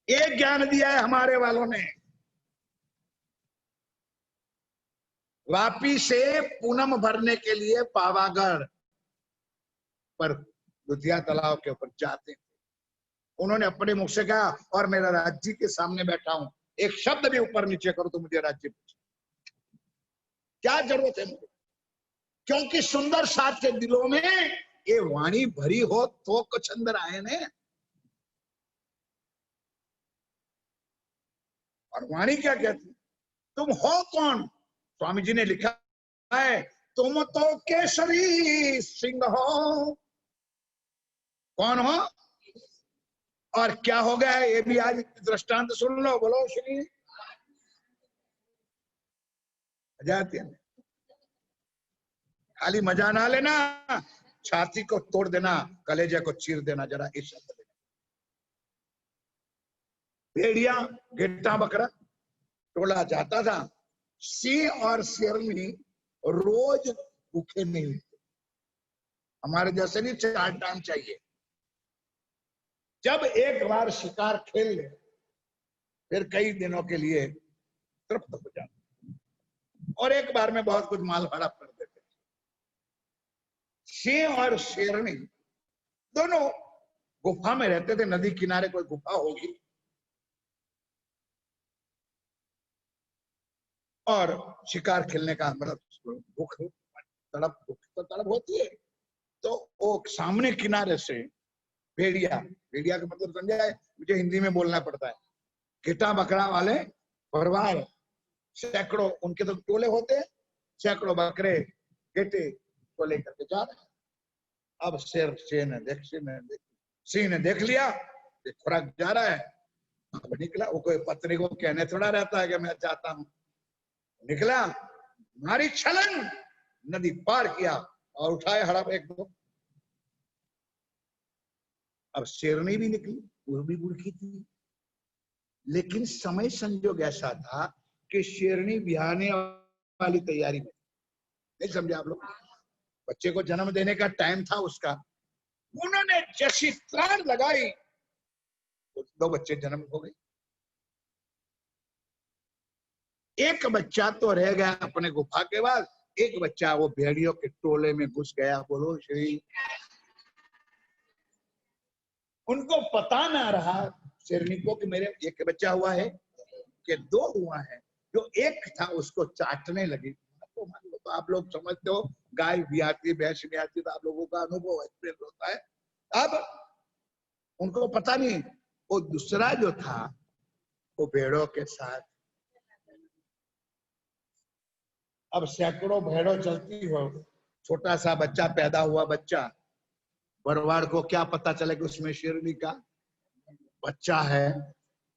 एक ज्ञान दिया है हमारे वालों ने। वापी से पूनम भरने के लिए पावागढ़ पर दुधिया तालाब के ऊपर जाते थे। उन्होंने अपने मुख से कहा, और मेरा राज्य के सामने बैठा हूं, एक शब्द भी ऊपर नीचे करो तो मुझे राज्य पूछे, क्या जरूरत है मुझे? क्योंकि सुंदर साथ के दिलों में ये वाणी भरी हो तो कुछ अंदर आए ने। और वाणी क्या कहती? तुम हो कौन? स्वामी जी ने लिखा है, तुम तो केसरी सिंह हो। कौन हो और क्या हो गया है, ये भी आज दृष्टांत सुन लो। बोलो श्री। जाते हैं, खाली मजा ना लेना, छाती को तोड़ देना, कलेजे को चीर देना। जरा इस शब्द में, भेड़िया घेटा बकरा टोला जाता था, सिंह और शेरनी रोज भूखे नहीं होते, हमारे जैसे नहीं 4 टाइम चाहिए। जब एक बार शिकार खेल ले, फिर कई दिनों के लिए तृप्त हो जाते, और एक बार में बहुत कुछ माल भाड़ा कर देते। सिंह और शेरनी दोनों गुफा में रहते थे, नदी किनारे कोई गुफा होगी, और शिकार खेलने का मतलब भूख, तड़प, भूख तो तड़प होती है। तो वो सामने किनारे से भेड़िया, भेड़िया का मतलब समझा है, मुझे हिंदी में बोलना पड़ता है, घेटा बकरा वाले परिवार, सैकड़ों उनके तो टोले होते हैं, सैकड़ों बकरे घेटे को लेकर के जा रहे हैं। अब सिंह ने देख लिया, खुराक जा रहा है, अब निकला। वो कोई पत्नी को कहने थोड़ा रहता है कि मैं चाहता हूं, निकला, मारी छलन, नदी पार किया और उठाए हड़प एक दो। अब शेरनी भी निकली, वो भी बुढ़की थी, लेकिन समय संजोग ऐसा था कि शेरनी बिहाने वाली तैयारी में, नहीं समझे आप लोग? बच्चे को जन्म देने का टाइम था उसका। उन्होंने जैसी त्राण लगाई, 2 बच्चे जन्म हो गए। एक बच्चा तो रह गया अपने गुफा के बाद, एक बच्चा वो भेड़ियों के टोले में घुस गया। बोलो श्री। उनको पता ना रहा शेरनी को कि मेरे एक बच्चा हुआ है कि 2 हुआ है। जो एक था उसको चाटने लगी। तो मान लो, तो आप लोग समझते हो, गाय भी आती, भैंस भी आती, तो आप लोगों का अनुभव एक्सपीरियंस होता है। अब उनको पता नहीं, वो दूसरा जो था वो भेड़ों के साथ। अब सैकड़ों भेड़ों चलती हो, छोटा सा बच्चा, पैदा हुआ बच्चा, भरवाड़ को क्या पता चले कि उसमें शेरनी का बच्चा है?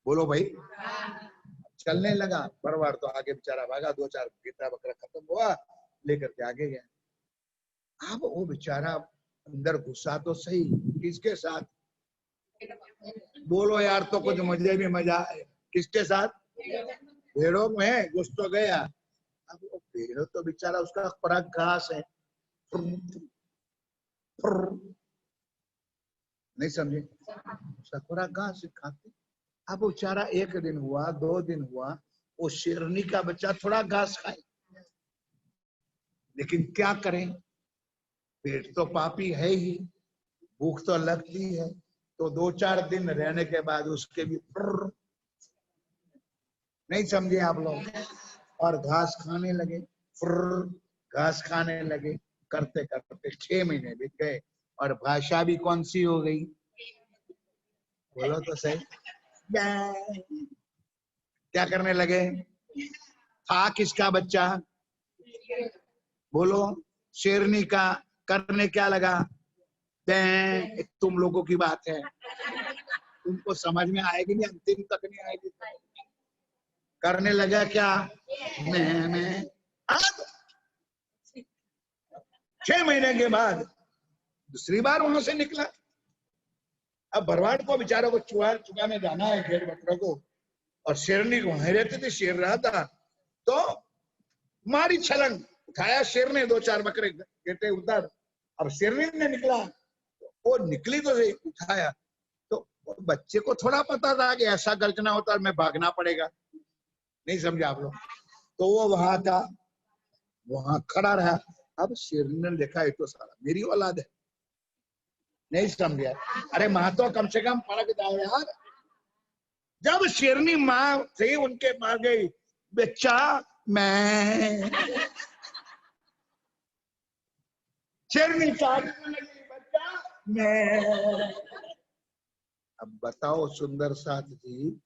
बोलो भाई। चलने लगा, परवार तो आगे बेचारा भागा, 2-4 गेटा बकरा खत्म हुआ, लेकर के आगे गया। अब वो बेचारा अंदर घुसा तो सही, किसके साथ? बोलो यार, तो कुछ मुझे भी मजा आए। किसके साथ? भेड़ों में घुस तो गया। अब वो भेड़ तो बेचारा, उसका खुराक घास है, नहीं समझे? उसका खुराक घास खाते। अब बेचारा 1 दिन हुआ, 2 दिन हुआ, वो शेरनी का बच्चा थोड़ा घास खाए, लेकिन क्या करें, पेट तो पापी है ही, भूख तो लगती है। तो 2-4 दिन रहने के बाद उसके भी नहीं समझे आप लोग, और घास खाने लगे, घास खाने लगे। करते करते 6 महीने बीत गए और भाषा भी कौन सी हो गई? बोलो तो सही। क्या करने लगे? था किसका बच्चा? बोलो, शेरनी का। करने क्या लगा? तुम लोगों की बात है, तुमको समझ में आएगी नहीं, अंतिम तक नहीं आएगी। करने लगा क्या? मैं 6 महीने के बाद दूसरी बार वहां से निकला। अब भरवाड़ को बेचारों को चुकाने जाना है भेड़ बकरों को, और शेरनी को वहीं रहते थे, शेर रहा था तो मारी छलंग, उठाया शेर ने 2-4 बकरे गेटे उधर। अब शेरनी ने निकला, वो निकली तो सही, उठाया तो बच्चे को थोड़ा पता था कि ऐसा गर्जना होता है, मैं भागना पड़ेगा। नहीं समझे आप लोग? तो वो वहां था, वहां खड़ा रहा। अब शेरनी ने देखा, ये तो सारा मेरी औलाद है। नहीं समझे? अरे माँ तो कम से कम पलक जाओ यार। जब शेरनी माँ थी उनके पास गई, बच्चा मैं, शेरनी चाटने लगी, बच्चा मैं। अब बताओ सुंदर साथ जी,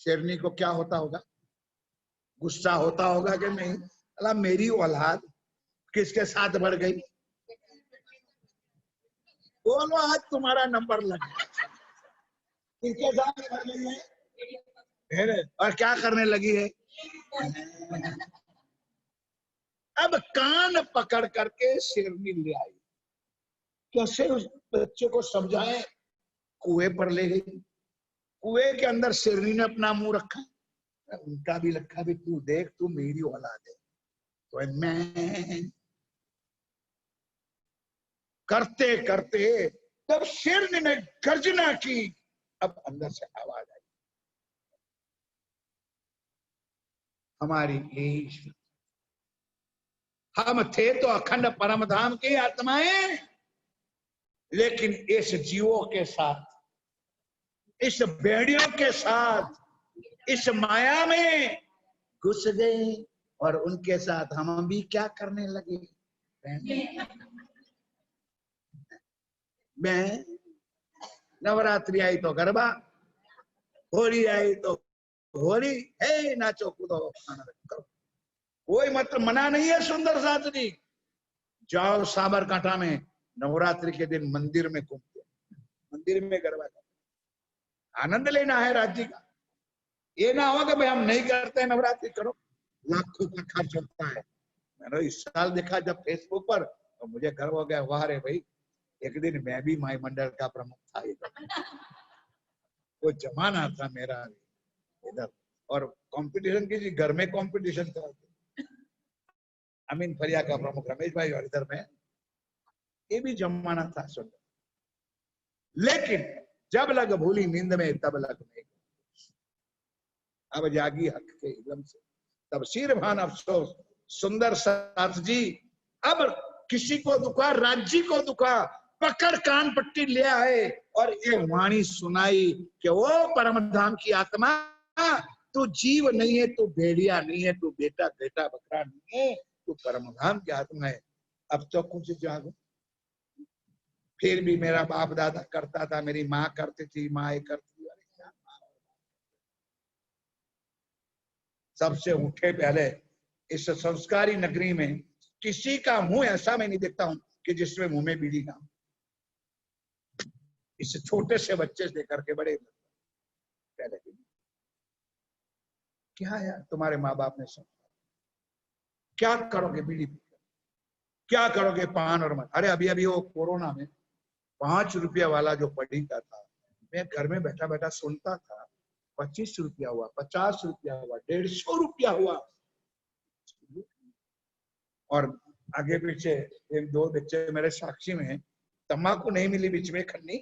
शेरनी को क्या होता होगा? गुस्सा होता होगा कि नहीं? अला मेरी औलाद किसके साथ बढ़ गई? बोलो, आज तुम्हारा नंबर लग गया। किसके साथ बढ़ गई है? और क्या करने लगी है? अब कान पकड़ करके शेरनी ले आई। कैसे उस बच्चे को समझाए? कुएं पर ले गई, कुएं के अंदर शेरनी ने अपना मुंह रखा, उनका भी रखा, भी तू देख, तू मेरी औलाद है। तो मैं करते करते जब शेरनी ने गर्जना की, अब अंदर से आवाज आई, हमारी यही, हम थे तो अखंड परम धाम की आत्माएं, लेकिन इस जीवों के साथ, इस भेड़ियों के साथ, इस माया में घुस गए, और उनके साथ हम भी क्या करने लगे? मैं नवरात्रि आई तो गरबा, होली आई तो होली, हे नाचो कूदो खाना करो। कोई मतलब मना नहीं है सुंदर साथ जी। जाओ साबरकांठा में नवरात्रि के दिन मंदिर में घूमते, मंदिर में गरबा, आनंद लेना है राज्य का। ये ना हो कि भाई हम नहीं करते नवरात्रि, करो, लाखों का खर्च होता है। मैंने इस साल देखा जब फेसबुक पर, तो मुझे गर्व हो गया, वाह रे भाई, एक दिन मैं भी माई मंडल का प्रमुख था इधर। वो जमाना था मेरा इधर, और कंपटीशन की घर में कंपटीशन था। अमीन फरिया का प्रमुख रमेश भाई, और इधर में ये भी जमाना था सुंदर। लेकिन जब लग भूली नींद में तब लग नहीं, अब जागी हक के इलम से तब सिर भान अफसोस। सुंदर साथ जी अब किसी को दुखा, राज्य को दुखा, पकड़ कान पट्टी ले आए और ये वाणी सुनाई कि वो परम धाम की आत्मा, तू जीव नहीं है, तू भेड़िया नहीं है, तू बेटा बेटा बकरा नहीं है, तू परम धाम की आत्मा है। अब तो कुछ जागो। फिर भी मेरा बाप दादा करता था, मेरी माँ करती थी, माँ करती थी। सबसे उठे पहले इस संस्कारी नगरी में किसी का मुंह ऐसा मैं नहीं देखता हूं कि जिसमें मुंह में बीड़ी ना हो। इस छोटे से बच्चे से लेकर के बड़े पहले क्या यार तुम्हारे माँ बाप ने सब, क्या करोगे बीड़ी पीकर, क्या करोगे पान और मत। अरे अभी अभी वो कोरोना में 5 रुपया वाला जो पढ़ीता था, मैं घर में बैठा बैठा सुनता था, 25 रुपया हुआ, 50 रुपया हुआ, 150 रुपया हुआ। और आगे पीछे एक दो बच्चे मेरे साक्षी में, तम्बाकू नहीं मिली बीच में खन्नी,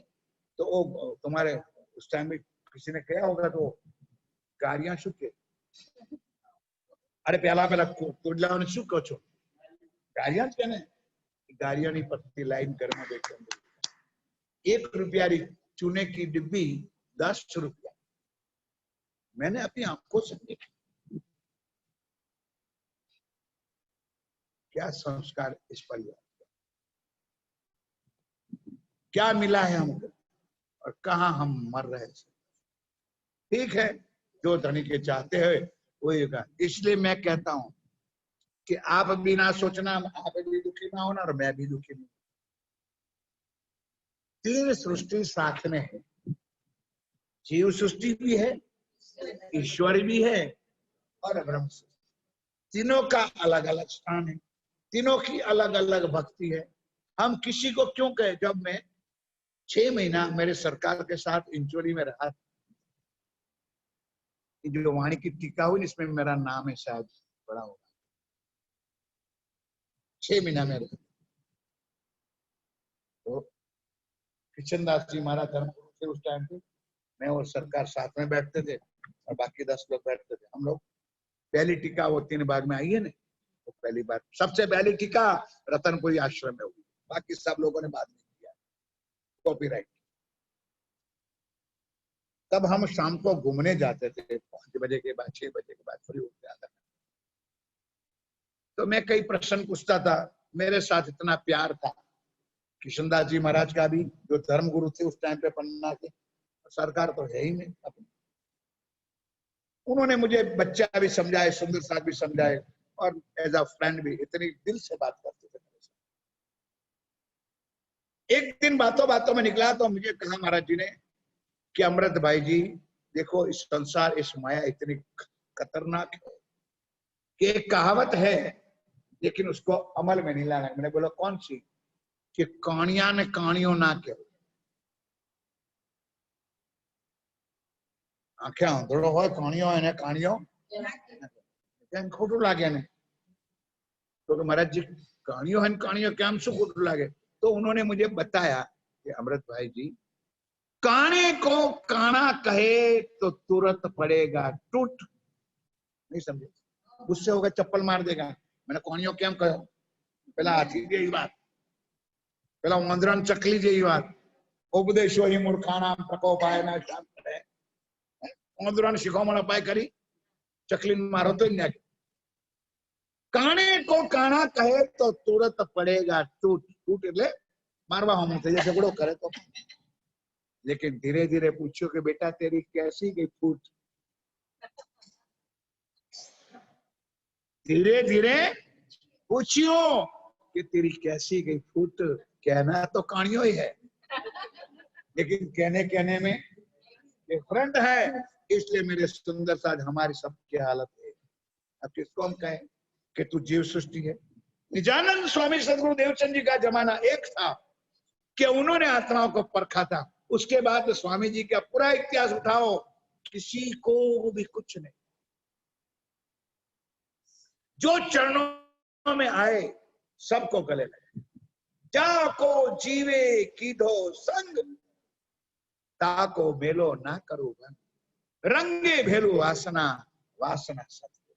तो वो तुम्हारे उस टाइम में किसी ने कहा होगा तो गाड़ियां शुके, अरे पहला पहला तोड़ला ने शू कहो छो, गाड़ियां ज कने गाड़ियां नहीं पड़ती लाइन घर में बैठे, 1 रुपया री चूने की डिब्बी 10 रुपया, मैंने अपनी आंखों से देखा। क्या संस्कार इस परिवार का, क्या मिला है हमको और कहां हम मर रहे हैं। ठीक है, जो धनी के चाहते हैं वही होगा। इसलिए मैं कहता हूं कि आप भी ना सोचना आप भी दुखी ना होना और मैं भी दुखी नहीं। 3 सृष्टि साथ में है, जीव सृष्टि भी है, ईश्वर भी है और ब्रह्म सृष्टि। तीनों का अलग अलग स्थान है, तीनों की अलग अलग भक्ति है। हम किसी को क्यों कहे, जब मैं 6 महीना मेरे सरकार के साथ इंचोरी में रहा, जो वाणी की टीका हुई इसमें मेरा नाम है शायद बड़ा होगा, 6 महीना में रहा। तो किशनदास जी महाराज धर्मगुरु थे उस टाइम पे, मैं और सरकार साथ में बैठते थे और बाकी 10 लोग बैठते थे। हम लोग पहली टीका वो 3 बाग में आई है ना, तो पहली बार सबसे पहली टीका रतनपुरी आश्रम में हुई, बाकी सब लोगों ने बाद में किया कॉपीराइट। तब हम शाम को घूमने जाते थे 5 बजे के बाद, 6 बजे के बाद फ्री हो जाता। तो मैं कई प्रश्न पूछता था, मेरे साथ इतना प्यार था किशनदास जी महाराज का भी, जो धर्म गुरु थे उस टाइम पे पन्ना के, सरकार तो है ही नहीं अपनी। उन्होंने मुझे बच्चा भी समझाए, सुंदर साथ भी समझाए और एज अ फ्रेंड भी इतनी दिल से बात करते थे मेरे साथ। एक दिन बातों बातों में निकला तो मुझे कहा महाराज जी ने कि अमृत भाई जी देखो, इस संसार, इस माया इतनी खतरनाक है कि एक कहावत है लेकिन उसको अमल में नहीं लाना। मैंने बोला कौन सी? कि कानिया ने कानियो ना कहो, आंखें आंधड़ो हो कानियो है कानियो खोटू लागे ने, तो महाराज जी कानियो है कानियो क्या शू खोटू लागे? तो उन्होंने मुझे बताया कि अमृत भाई जी, काने को काना कहे तो तुरंत पड़ेगा टूट। नहीं समझे? गुस्से होगा चप्पल मार देगा। मैंने कानियो क्या कहो? पहला हाथी जेवी बात, पहला वंदरन चकली जेवी बात, उपदेशो ही मूर्खाना प्रकोपाय ना शांत रहे। वंदरन शिखामण अपाय करी चकली मारो तो न्याय। काने को काना कहे तो तुरंत पड़ेगा टूट। टूट એટલે मारवा हम थे झगड़ो करे तो, लेकिन धीरे धीरे पूछो कि बेटा तेरी कैसी गई फूट। धीरे धीरे पूछियो कि तेरी कैसी गई फूट। कहना तो कहानियों ही है, लेकिन कहने कहने में डिफरेंट है। इसलिए मेरे सुंदर साज हमारी सबकी हालत है। अब किसको हम कहें कि तू जीव सृष्टि है। निजानंद स्वामी सदगुरु देवचंद जी का जमाना एक था कि उन्होंने आत्माओं को परखा था। उसके बाद स्वामी जी का पूरा इतिहास उठाओ, किसी को भी कुछ नहीं। जो चरणों में आए सबको गले लगे। जाको जीवे कीधो संग, ताको मेलो ना करो भंग, रंगे भेलू वासना वासना सत्य।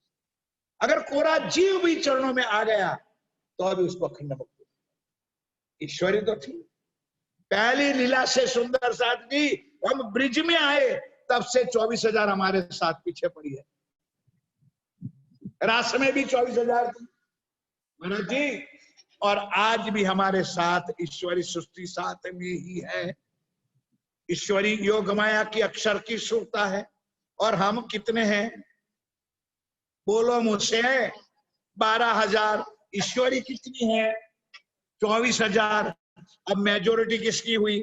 अगर कोरा जीव भी चरणों में आ गया तो अभी उसको अखंड मुक्ति। ईश्वरी तो थी पहली लीला से सुंदर साथ जी, हम ब्रिज में आए तब से 24,000 हमारे साथ पीछे पड़ी है। रास में भी 24,000 थी महाराज जी, और आज भी हमारे साथ ईश्वरी सृष्टि साथ में ही है। ईश्वरी योग माया की अक्षर की सुरता है। और हम कितने हैं बोलो मुझसे? 12,000। ईश्वरी कितनी है? 24,000। अब मेजोरिटी किसकी हुई?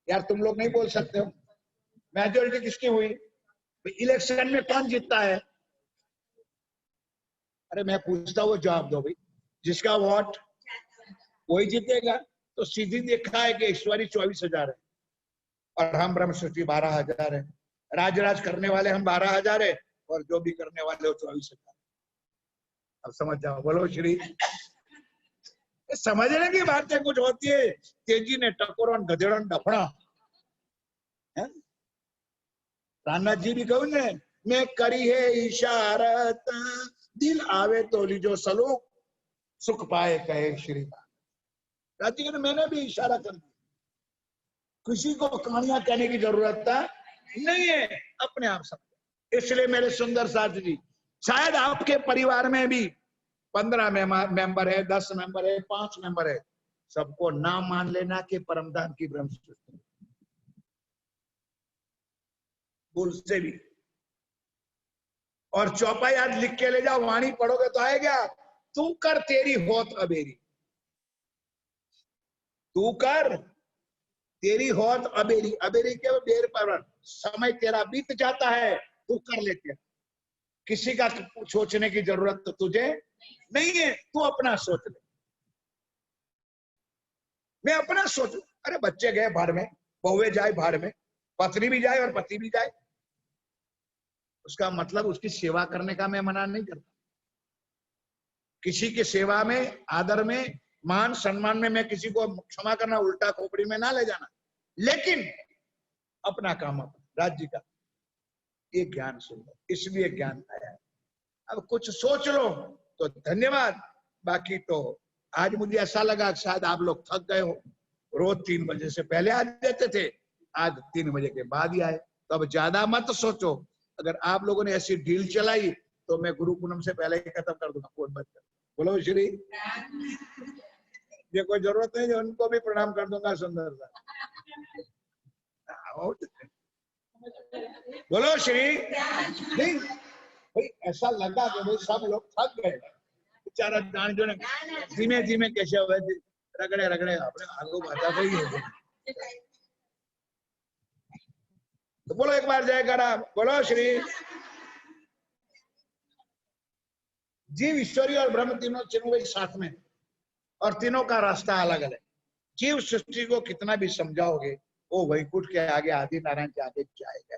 यार तुम लोग नहीं बोल सकते हो। मेजोरिटी किसकी हुई? इलेक्शन में कौन जीतता है? अरे मैं पूछता हूँ, जवाब दो भाई। जिसका वोट वही जीतेगा। तो सीधी देखा है कि ईश्वरी 24,000 है और हम ब्रह्म सृष्टि 12,000 है। राज करने वाले हम 12,000 है और जो भी करने वाले वो 24,000। अब समझ जाओ। बोलो श्री। समझने की बातें कुछ होती है। तेजी ने टकोर गधेड़ा डफड़ा है। राणा जी भी कहू ने, मैं करी है इशारत, दिल आवे तो लीजो सलूक, सुख पाए कहे श्री। राजी ने मैंने भी इशारा कर दिया। किसी को कहानियां कहने की जरूरत नहीं है, अपने आप समझ। इसलिए मेरे सुंदर साथ जी, शायद आपके परिवार में भी 15 मेंबर है, 10 मेंबर है, 5 मेंबर है, सबको ना मान लेना कि परमधाम की ब्रह्म सृष्टि भूल से भी। और चौपाई आज लिख के ले जाओ, वाणी पढ़ोगे तो आएगा, तू कर तेरी होत अबेरी, तू कर तेरी होत अबेरी। अबेरी के बेर पर समय तेरा बीत जाता है, तू कर लेते। किसी का सोचने की जरूरत तो तुझे नहीं है, तू अपना सोच ले। मैं अपना सोचू। अरे बच्चे गए भाड़ में, बहुए जाए भाड़ में, पत्नी भी जाए और पति भी जाए, उसका मतलब उसकी सेवा करने का मैं मना नहीं करता। किसी की सेवा में, आदर में, मान सम्मान में मैं किसी को क्षमा करना, उल्टा खोपड़ी में ना ले जाना, लेकिन अपना काम अपना, राज्य का। ये ज्ञान सुंदर, इसलिए ज्ञान आया है। अब कुछ सोच लो तो धन्यवाद, बाकी तो आज मुझे ऐसा लगा शायद आप लोग थक गए हो। रोज 3 बजे से पहले आ जाते थे, आज 3 बजे के बाद ही आए। तो अब ज्यादा मत सोचो। अगर आप लोगों ने ऐसी ढील चलाई तो मैं गुरु पूनम से पहले ही खत्म कर दूंगा। फोन बंद कर। बोलो श्री। ये कोई जरूरत नहीं, उनको भी प्रणाम कर दूंगा सुंदर सा। बोलो श्री। नहीं भाई, ऐसा लगा कि भाई सब लोग थक गए। बेचारा जान जो धीमे धीमे कैसे हुए, रगड़े रगड़े अपने आगू बाधा गई है। तो बोलो एक बार जय करा। बोलो श्री। जीव, ईश्वरी और ब्रह्म तीनों चिन्ह साथ में, और तीनों का रास्ता अलग अलग। जीव सृष्टि को कितना भी समझाओगे, वो वैकुंठ के आगे, आदि नारायण के आगे जाएगा,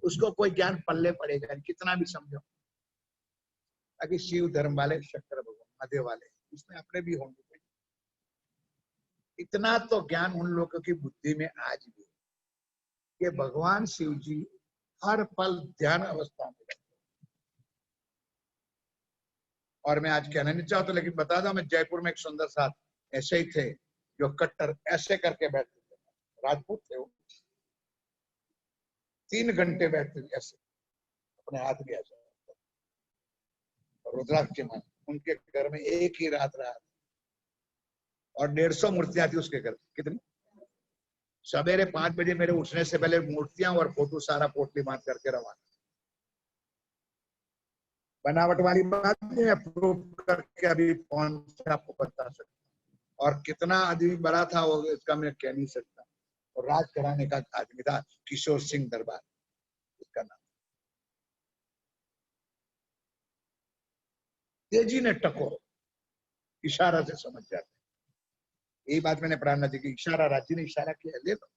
उसको कोई ज्ञान पल्ले पड़ेगा, कितना भी समझो। ताकि शिव धर्म वाले, शंकर भगवान, महादेव वाले, इसमें अपने भी होंगे। इतना तो ज्ञान उन लोगों की बुद्धि में आज भी कि भगवान शिव जी हर पल ध्यान अवस्था में। और मैं आज कहना नहीं चाहता, लेकिन बता दो, मैं जयपुर में एक सुंदर साथ ऐसे ही थे जो कट्टर ऐसे करके बैठते थे, राजपूत थे वो, 3 घंटे बैठते थे ऐसे, अपने हाथ में ऐसे, रुद्राक्ष के मान। उनके घर में एक ही रात रहा और 150 मूर्तियां थी उसके घर। कितनी? सवेरे 5 बजे मेरे उठने से पहले मूर्तियां और फोटो सारा पोटली बांध करके रवाना। बनावट वाली बात नहीं, मैं प्रूव करके अभी फोन से आपको बता सकता। और कितना आदमी बड़ा था वो, इसका मैं कह नहीं सकता। और राज कराने का आदमी था, किशोर सिंह दरबार इसका नाम। तेजी ने टकोर, इशारा से समझ जाते। यही बात मैंने प्राणनाथ जी की, इशारा, राज्य ने इशारा किया, ले लो।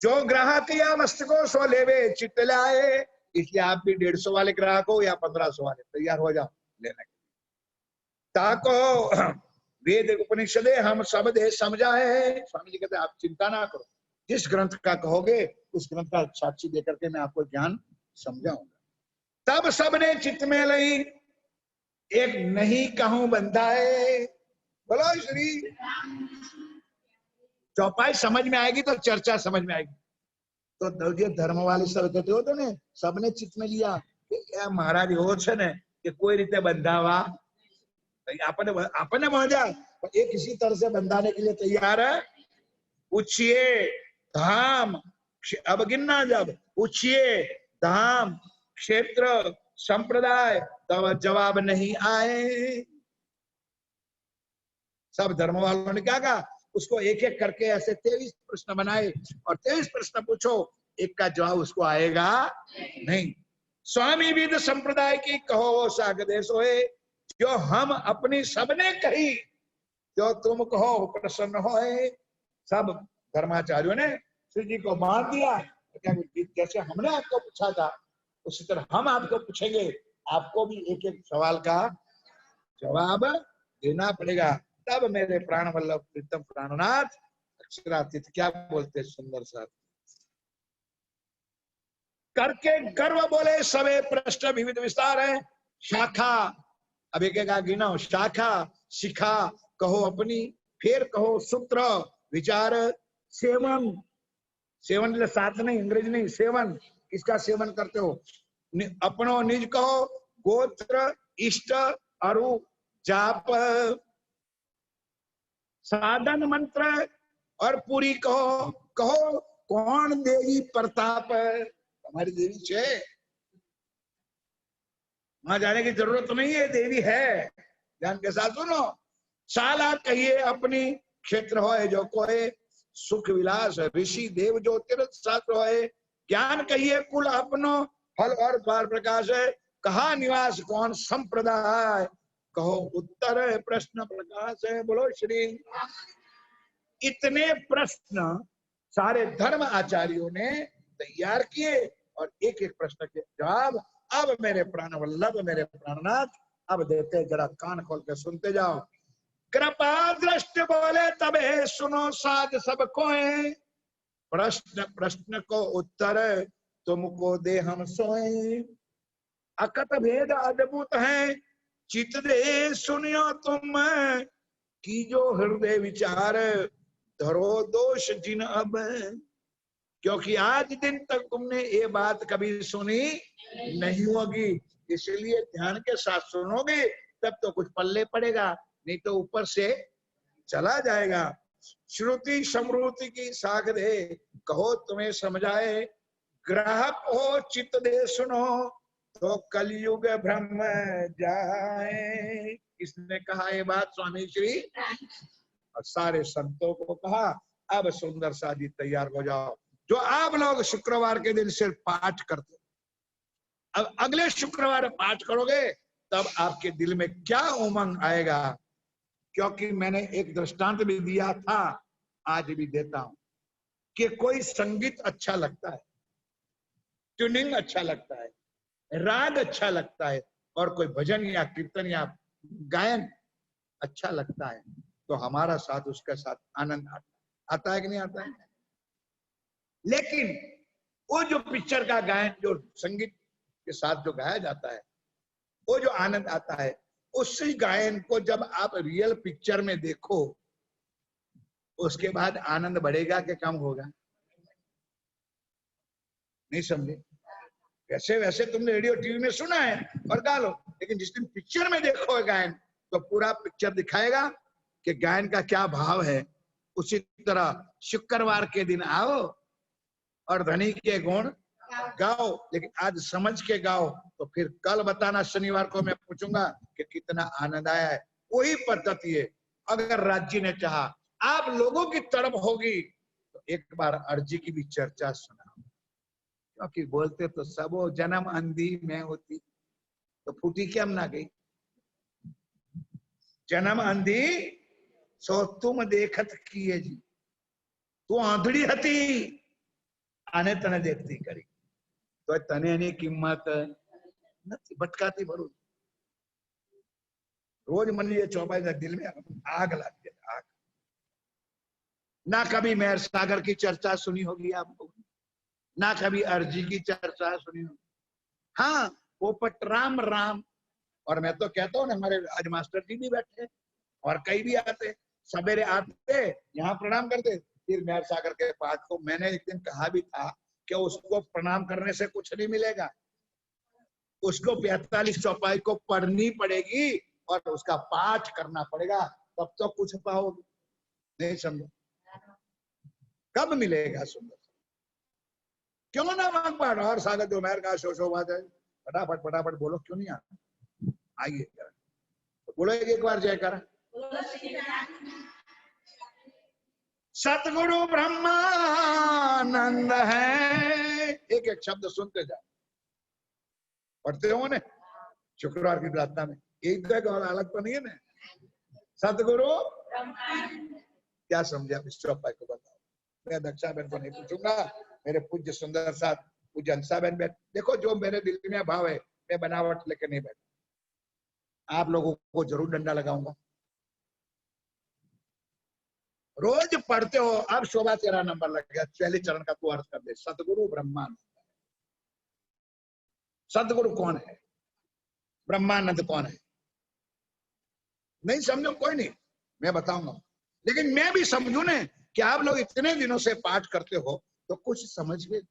जो ग्राहक या वस्तु को सो लेवे चित्त लाए, इसलिए आप भी 150 वाले ग्राहक हो या 1500 वाले, तैयार हो जाओ लेने के। ताको वेद उपनिषदे हम सब दे समझाए। स्वामी जी कहते आप चिंता ना करो, जिस ग्रंथ का कहोगे उस ग्रंथ का साक्षी देकर के मैं आपको ज्ञान समझाऊंगा। तब सबने चित्त में लई, एक नहीं कहूं बंधा है। बोलो श्री। चौपाई समझ में आएगी तो चर्चा समझ में आएगी। तो ये धर्म वाले सब कहते हो तो ने, सबने चित्त में लिया कि महाराज हो छे ने कि कोई रीते बंधावा, आपने मजा ये किसी तरह से बंधाने के लिए तैयार है। पूछिए धाम, अब गिनना, जब पूछिए धाम, क्षेत्र, संप्रदाय, तब जवाब नहीं आए। सब धर्म वालों ने क्या कहा, उसको एक एक करके ऐसे 23 प्रश्न बनाए और 23 प्रश्न पूछो, एक का जवाब उसको आएगा नहीं। स्वामी विद संप्रदाय की कहो सागदेश होए, जो हम अपनी सबने कही, जो तुम कहो प्रसन्न होए। सब धर्माचार्यों ने श्री जी को मान दिया। जैसे हमने आपको पूछा था उसी तरह हम आपको पूछेंगे, आपको भी एक एक सवाल का जवाब देना पड़ेगा। तब मेरे प्राण वल्लभ प्रीतम प्राणनाथ अक्षरातीत क्या बोलते सुंदर सा करके गर्व बोले सबे प्रश्न विविध विस्तार है। शाखा अब एक एक गिनाओ, शाखा शिखा कहो अपनी, फिर कहो सूत्र विचार सेवन, सेवन साथ नहीं अंग्रेजी नहीं, सेवन किसका सेवन करते हो, अपनो निज कहो, गोत्र इष्ट अरु जाप साधन मंत्र और पूरी कहो। कहो कौन देवी प्रताप, हमारी देवी छे, वहां जाने की जरूरत तो नहीं है, देवी है, ध्यान के साथ सुनो। शाला कहिए अपनी क्षेत्र होए जो कोई, सुख विलास ऋषि देव जो तीर्थ शास्त्र होए, ज्ञान कहिए कुल अपनो, फल और द्वार प्रकाश है, कहा निवास कौन संप्रदाय, कहो उत्तर है प्रश्न प्रकाश है। बोलो श्री। इतने प्रश्न सारे धर्म आचार्यों ने तैयार किए और एक एक प्रश्न के जवाब अब मेरे प्राण वल्लभ मेरे प्राणनाथ अब देते, जरा कान खोल के सुनते जाओ। कृपा दृष्टि बोले तबे सुनो साज सबको है, प्रश्न प्रश्न को उत्तर तुमको दे हम सोए, अकत भेद अद्भुत है चित दे सुनियो तुम, की जो हृदय विचार धरो दोष जिन अब, क्योंकि आज दिन तक तुमने ये बात कभी सुनी नहीं होगी, इसलिए ध्यान के साथ सुनोगे तब तो कुछ पल्ले पड़ेगा, नहीं तो ऊपर से चला जाएगा। श्रुति समृति की साख दे कहो तुम्हें समझाए, ग्राहक हो चित्त दे सुनो तो कलयुग ब्रह्म जाए। इसने कहा ये बात स्वामी श्री और सारे संतों को कहा अब सुंदर सा जी तैयार हो जाओ। जो आप लोग शुक्रवार के दिन सिर्फ पाठ करते, अब अगले शुक्रवार पाठ करोगे तब आपके दिल में क्या उमंग आएगा, क्योंकि मैंने एक दृष्टांत भी दिया था, आज भी देता हूं कि कोई संगीत अच्छा लगता है, ट्यूनिंग अच्छा लगता है, राग अच्छा लगता है और कोई भजन या कीर्तन या गायन अच्छा लगता है तो हमारा साथ उसके साथ आनंद आता है कि नहीं आता है। लेकिन वो जो पिक्चर का गायन जो संगीत के साथ जो गाया जाता है वो जो आनंद आता है, उसी गायन को जब आप रियल पिक्चर में देखो उसके बाद आनंद बढ़ेगा कि कम होगा, नहीं समझे। वैसे वैसे तुमने रेडियो टीवी में सुना है और गा लो, लेकिन जिस दिन पिक्चर में देखो गायन तो पूरा पिक्चर दिखाएगा कि गायन का क्या भाव है। उसी तरह शुक्रवार के दिन आओ और धनी के गुण गाओ, लेकिन आज समझ के गाओ तो फिर कल बताना, शनिवार को मैं पूछूंगा कि कितना आनंद आया है। वही पद्धति है। अगर राज्य ने चाहा आप लोगों की तरफ होगी तो एक बार अर्जी की भी चर्चा सुना, क्योंकि बोलते तो सब हो जन्म अंधी मैं होती तो फूटी क्यों ना गई, जन्म अंधी सो तुम देखत किए जी, तू आंधड़ी हती आने तने देखती करी तो तने एनी किंमत નથી ભટકાતી ભરું। रोज मन ये चौपाई दिल में आग लग जाए, आग। ना कभी मेहर सागर की चर्चा सुनी होगी आपको, ना कभी अर्जी की चर्चा सुनी होगी। हाँ पोपट राम राम, और मैं तो कहता हूँ ना हमारे आज मास्टर जी भी बैठे और कई भी आते, सवेरे आते यहाँ प्रणाम करते, फिर मेहर सागर के पास को मैंने एक दिन कहा भी था कि उसको प्रणाम करने से कुछ नहीं मिलेगा, उसको 45 चौपाई को पढ़नी पड़ेगी और उसका पाठ करना पड़ेगा, तब तो कुछ पाओगे, नहीं समझो। कब मिलेगा सुंदर, क्यों ना मांग पाठ और सागर जो मेहर का शोभा जाए, फटाफट फटाफट बोलो, क्यों नहीं आता, आइए तो बोलो एक बार जयकारा। सतगुरु ब्रह्मानंद है एक एक शब्द सुनते जाओ। पढ़ते हो ना शुक्रवार की प्रार्थना में, एक तो और अलग तो नहीं है ना। सतगुरु क्या समझे आप इस चौपाई को बताओ। मैं दक्षा बहन को नहीं पूछूंगा, मेरे पूज्य सुंदर साथ पूज्य हंसा बहन बैठ, देखो जो मेरे दिल में भाव है मैं बनावट लेके नहीं बैठा। आप लोगों को जरूर डंडा लगाऊंगा। रोज पढ़ते हो, अब शोभा तेरा नंबर लग गया, पहले चरण का तू अर्थ कर दे। सतगुरु ब्रह्मानंद। सतगुरु कौन है, ब्रह्मानंद कौन है? नहीं समझो कोई नहीं, मैं बताऊंगा। लेकिन मैं भी समझू ने कि आप लोग इतने दिनों से पाठ करते हो तो कुछ समझ गए,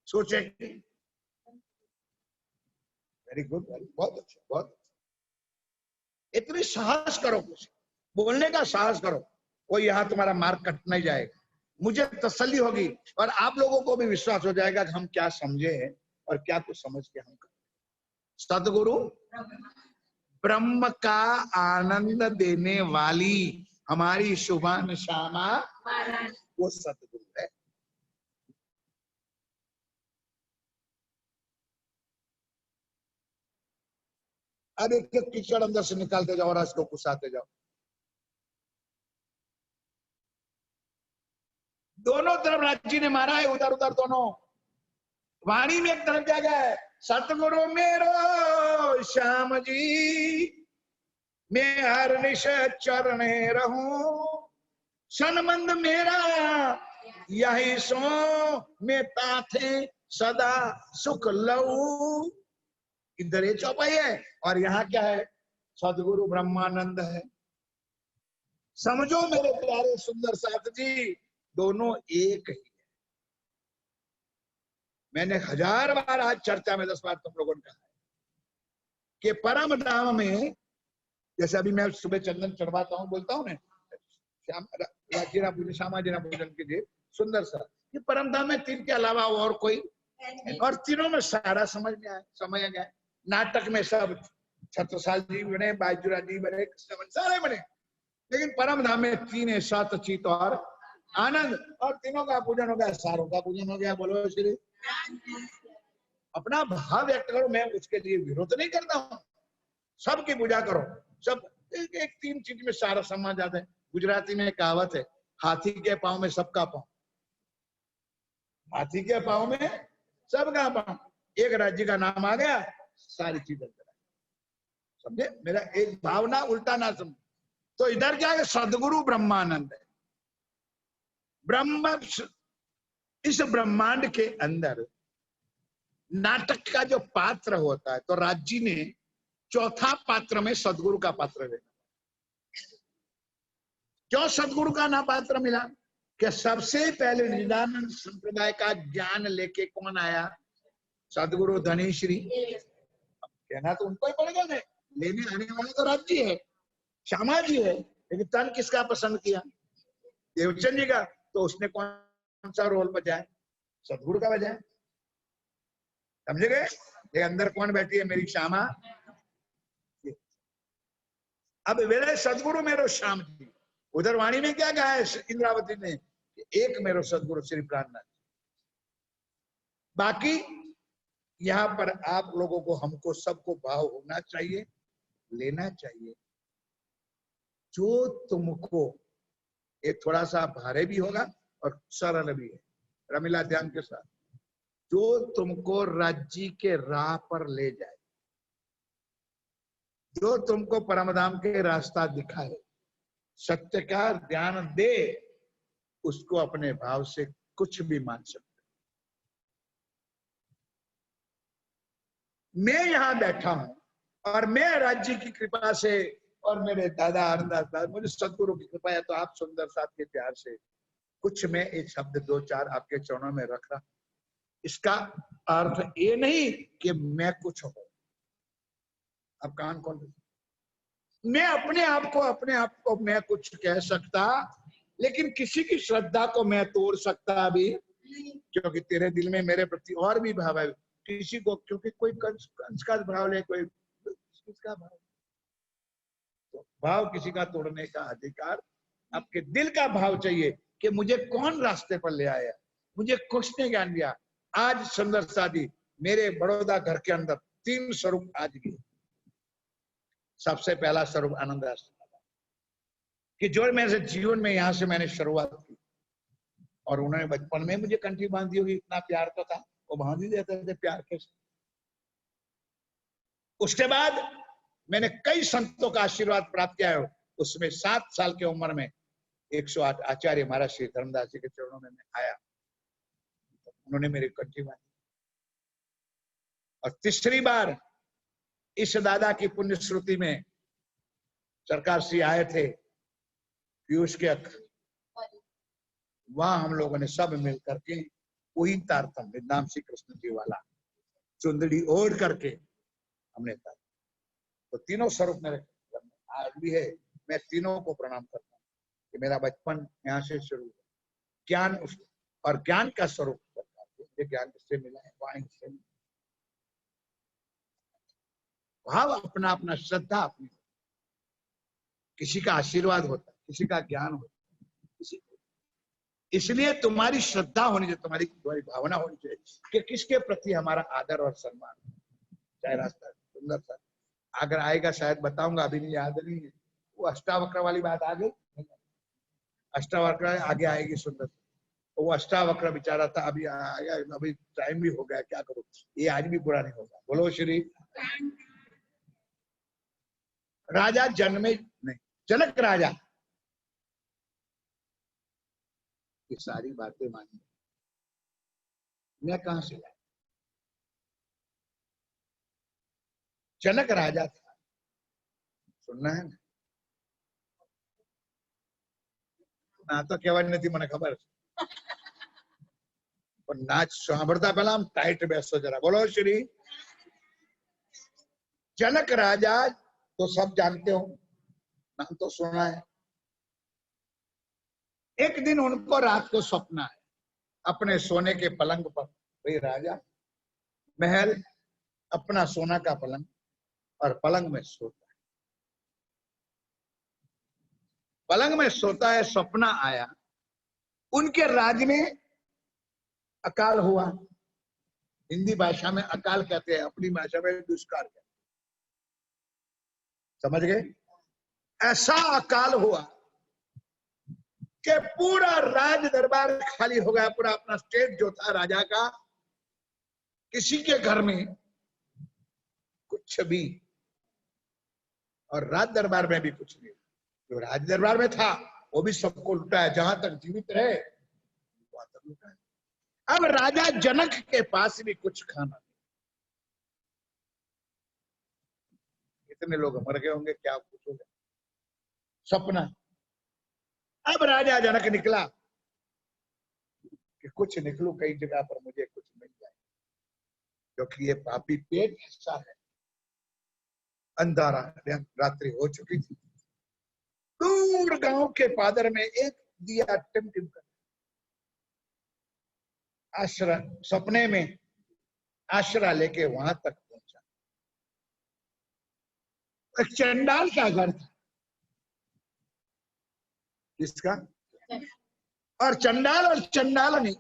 सोचे। वेरी गुड, बहुत अच्छा, बहुत अच्छा। इतनी साहस करो, कुछ बोलने का साहस करो, कोई यहाँ तुम्हारा मार्ग कट नहीं जाएगा। मुझे तसल्ली होगी और आप लोगों को भी विश्वास हो जाएगा कि हम क्या समझे हैं और क्या कुछ समझ के हम करें। सतगुरु ब्रह्म का आनंद देने वाली हमारी सुभान श्यामा, वो सतगुरु है। अब एक एक कीचड़ अंदर से निकालते जाओ और इसको घुसाते जाओ। दोनों तरफ राज्य ने मारा है, उधर उधर दोनों। वाणी में एक तरफ क्या गया है, सतगुरु मेरो श्याम जी, मैं हर निश चरणे रहूं, सनमंद मेरा यही सो, मैं ताथे सदा सुख लऊ। इधर ये चौपाई है और यहाँ क्या है, सदगुरु ब्रह्मानंद है। समझो मेरे प्यारे सुंदर साथ जी, दोनों एक ही है। मैंने 1000 बार आज चर्चा में 10 बार तुम लोगों ने कहा है कि परम धाम में, जैसे अभी मैं सुबह चंदन चढ़वाता हूँ, बोलता हूँ ना श्याम राजीरा पूजन श्यामाजीरा पूजन कीजिए, सुंदर सा, ये परम धाम में 3 के अलावा और कोई, और तीनों में सारा समझ में आया, समझ गया। नाटक में सब छत्रसाल जी बने, बाजूरा जी बने, सारे बने, लेकिन परम धाम में 3 है, सत चित और आनंद, और तीनों का पूजन हो गया, सारों का पूजन हो गया। बोलो श्री। अपना भाव व्यक्त करो, मैं उसके लिए विरोध नहीं करता हूँ, सबकी पूजा करो, सब एक 3 चीज में सारा सम्मान जाता है। गुजराती में कहावत है, हाथी के पांव में सबका पांव, हाथी के पांव में सबका पांव। एक राज्य का नाम आ गया, सारी चीजें समझे। मेरा एक भावना उल्टा ना समझ। तो इधर क्या है, सदगुरु ब्रह्मानंद है। ब्रह्म, इस ब्रह्मांड के अंदर नाटक का जो पात्र होता है, तो राज्य ने चौथा पात्र में सदगुरु का पात्र लेना। क्यों सदगुरु का ना पात्र मिला? कि सबसे पहले निदानंद संप्रदाय का ज्ञान लेके कौन आया? सदगुरु धनी श्री। कहना तो उनको ही पड़ेगा ना, लेने आने वाला तो राज्य है, श्यामा जी है, लेकिन तन किसका पसंद किया? देवचंद जी का। तो उसने कौन सा रोल बजाया? सदगुरु का बजाया। समझे गए? ये अंदर कौन बैठी है? मेरी श्यामा। अब मेरे सदगुरु मेरो श्याम जी। उधर वाणी में क्या कहा है इंद्रावती ने? एक मेरो सदगुरु श्री प्राणनाथ। बाकी यहाँ पर आप लोगों को, हमको सबको भाव होना चाहिए, लेना चाहिए। जो तुमको, ये थोड़ा सा भारे भी होगा और सरल भी है, रमीला ध्यान के साथ, जो तुमको राज्य के राह पर ले जाए, जो तुमको परमधाम के रास्ता दिखाए, सत्य का ध्यान दे, उसको अपने भाव से कुछ भी मान सकते। मैं यहां बैठा हूं और मैं राज्य की कृपा से और मेरे दादा अरदास, मुझे सदगुरु की कृपा है, तो आप सुंदर साथ के प्यार से कुछ मैं एक शब्द 2-4 आपके चरणों में रख रहा। इसका अर्थ ये नहीं कि मैं कुछ हूं। अब कान कौन, मैं अपने आप को मैं कुछ कह सकता, लेकिन किसी की श्रद्धा को मैं तोड़ सकता भी, क्योंकि तेरे दिल में मेरे प्रति और भी भाव है। किसी को, क्योंकि कोई कंस का भाव ले, कोई किसका भाव, तो भाव किसी का तोड़ने का अधिकार आपके दिल का भाव चाहिए कि मुझे कौन रास्ते पर ले आया, मुझे कुछ ने ज्ञान दिया। आज सुंदर शादी मेरे बड़ौदा घर के अंदर 3 स्वरूप आज भी। सबसे पहला स्वरूप आनंद कि जो मेरे जीवन में यहां से मैंने शुरुआत की, और उन्होंने बचपन में मुझे कंठी बांध दी होगी, इतना प्यार तो था, वो बांध ही देते थे प्यार के। उसके बाद मैंने कई संतों का आशीर्वाद प्राप्त किया है। उसमें 7 साल की उम्र में 108 आचार्य महाराज श्री धर्मदास जी के चरणों में मैं आया, उन्होंने मेरी कंठी बांधी। और तीसरी बार इस दादा की पुण्य श्रुति में सरकार श्री आए थे पीयूष के अख, वहां हम लोगों ने सब मिल करके वही तारतम नाम श्री कृष्ण जी वाला चुंदड़ी ओढ़ करके हमने तार। तो तीनों स्वरूप मेरे आज भी है। मैं तीनों को प्रणाम करता हूँ कि मेरा बचपन यहाँ से शुरू है। ज्ञान और ज्ञान का स्वरूप सरकार ज्ञान किससे मिला है, वाणी से भाव अपना अपना श्रद्धा अपनी, किसी का आशीर्वाद होता है, किसी का ज्ञान होता है। इसलिए तुम्हारी श्रद्धा होनी चाहिए, तुम्हारी भावना होनी चाहिए कि किसके प्रति हमारा आदर और सम्मान। चाहे रास्ता सुंदर सा अगर आएगा शायद बताऊंगा, अभी नहीं याद नहीं है। वो अष्टावक्र वाली बात आ गई, अष्टावक्र आगे आएगी सुंदर। तो वो अष्टावक्र बेचारा था, अभी आया, अभी टाइम भी हो गया, क्या करूं, ये आज भी बुरा नहीं होगा। बोलो श्री राजा जन्मे नहीं, जनक राजा ये सारी बातें मानी मैं कहां से लाया। जनक राजा था, सुनना है ना तो कहेवाय नहीं મને खबर पर नाच सांभळता पहला हम टाइट बेसो जरा। बोलो श्री जनक राजा तो सब जानते हो, नाम तो सुना है। एक दिन उनको रात को सपना है, अपने सोने के पलंग पर, भाई राजा महल अपना सोना का पलंग और पलंग में सोता है, पलंग में सोता है। सपना आया उनके राज्य में अकाल हुआ। हिंदी भाषा में अकाल कहते हैं, अपनी भाषा में दुष्काल कहते हैं, समझ गए। ऐसा अकाल हुआ कि पूरा राज दरबार खाली हो गया, पूरा अपना स्टेट जो था राजा का, किसी के घर में कुछ भी, और राज दरबार में भी कुछ नहीं। जो राज दरबार में था वो भी सबको लुटा है, जहां तक जीवित रहे वहां तक लुटा है। अब राजा जनक के पास भी कुछ खाना नहीं। कितने लोग मर गए होंगे क्या पूछोगे। सपना, अब राजा जनक निकला कि कुछ निकलू कई जगह पर मुझे कुछ मिल जाए, क्योंकि ये पापी पेट ऐसा है। अंधारा रात्रि हो चुकी थी, दूर गांव के पादर में एक दिया टिमटिम कर आश्रा, सपने में आश्रा लेके वहां तक पहुंचा। एक चंडाल का घर था, किसका, और चंडालनी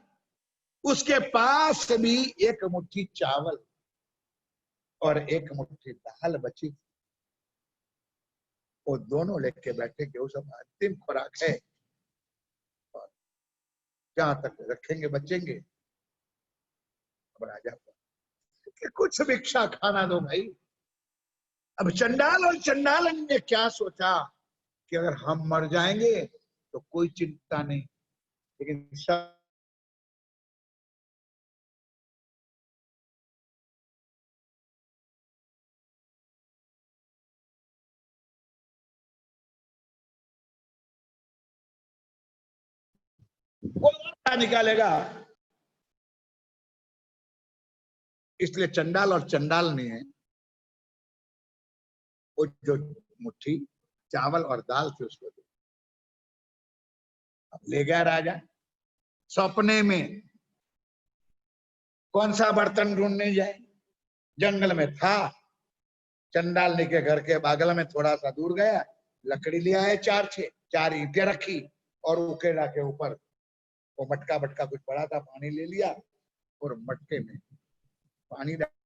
उसके पास भी एक मुट्ठी चावल और एक मुट्ठी दाल बची थी। वो दोनों लेके बैठे कि वो सब अंतिम खुराक है और जहां तक रखेंगे बचेंगे। अब राजा कि कुछ भिक्षा खाना दो भाई। अब चंडाल और चंडालन ने क्या सोचा कि अगर हम मर जाएंगे तो कोई चिंता नहीं, लेकिन सब निकालेगा। इसलिए चंडाल और चंडालनी है वो जो मुट्ठी चावल और दाल थी उसको दे। अब ले गया राजा। सपने में कौन सा बर्तन ढूंढने जाए, जंगल में था। चंडालनी के घर के बगल में थोड़ा सा दूर गया, लकड़ी ले आए 4 ईंटें रखी और उकेला के ऊपर वो मटका बटका कुछ पड़ा था, पानी ले लिया और मटके में पानी डाल।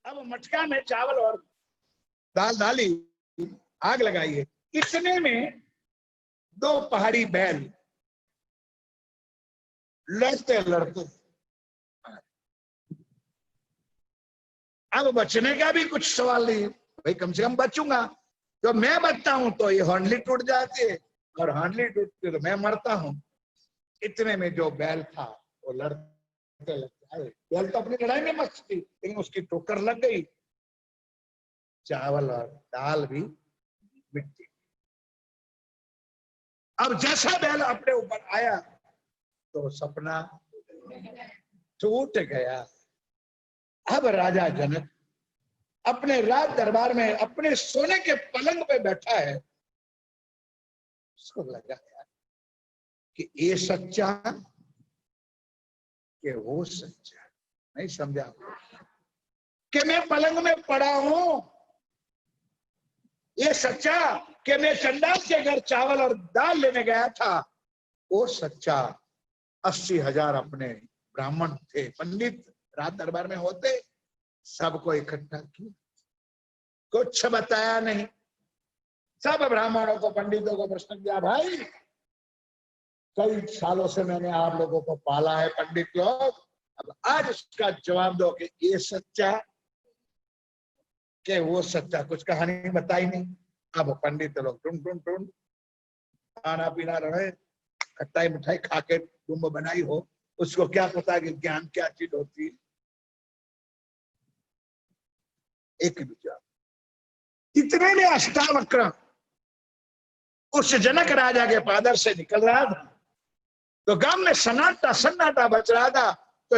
अब मटका में चावल और दाल डाली, आग लगाई है। इतने में दो पहाड़ी बैल लड़ते लड़ते, अब बचने का भी कुछ सवाल नहीं, भाई कम से कम बचूंगा। तो मैं बचता हूं तो ये हांडली टूट जाती है, और हांडली टूटती है तो मैं मरता हूं। इतने में जो बैल था वो लड़ते लड़ते आए। बैल तो अपनी लड़ाई में मस्त थी, लेकिन उसकी ठोकर लग गई, चावल और दाल भी मिट्टी। अब जैसा बैल अपने ऊपर आया तो सपना टूट गया। अब राजा जनक अपने राज दरबार में अपने सोने के पलंग पे बैठा है। उसको लगा यार कि ये सच्चा कि वो सच्चा। नहीं समझा कि मैं पलंग में पड़ा हूं, ये सच्चा कि मैं चंडाल के घर चावल और दाल लेने गया था, वो सच्चा। 80,000 अपने ब्राह्मण थे, पंडित राज दरबार में होते, सबको इकट्ठा किया, कुछ बताया नहीं। सब ब्राह्मणों को, पंडितों को प्रश्न किया, भाई कई सालों से मैंने आप लोगों को पाला है पंडित लोग, अब आज इसका जवाब दो कि ये सच्चा कि वो सच्चा। कुछ कहानी बताई नहीं। अब पंडित लोग टुन टुन टुन खाना पीना रहे, खट्टाई मिठाई खा के कुंभ बनाई हो, उसको क्या पता कि ज्ञान क्या चीज होती है। एक विचार, इतने में अष्टावक्र उस जनक राजा के पादर से निकल रहा था, तो गांव में सन्नाटा सन्नाटा बच रहा था। तो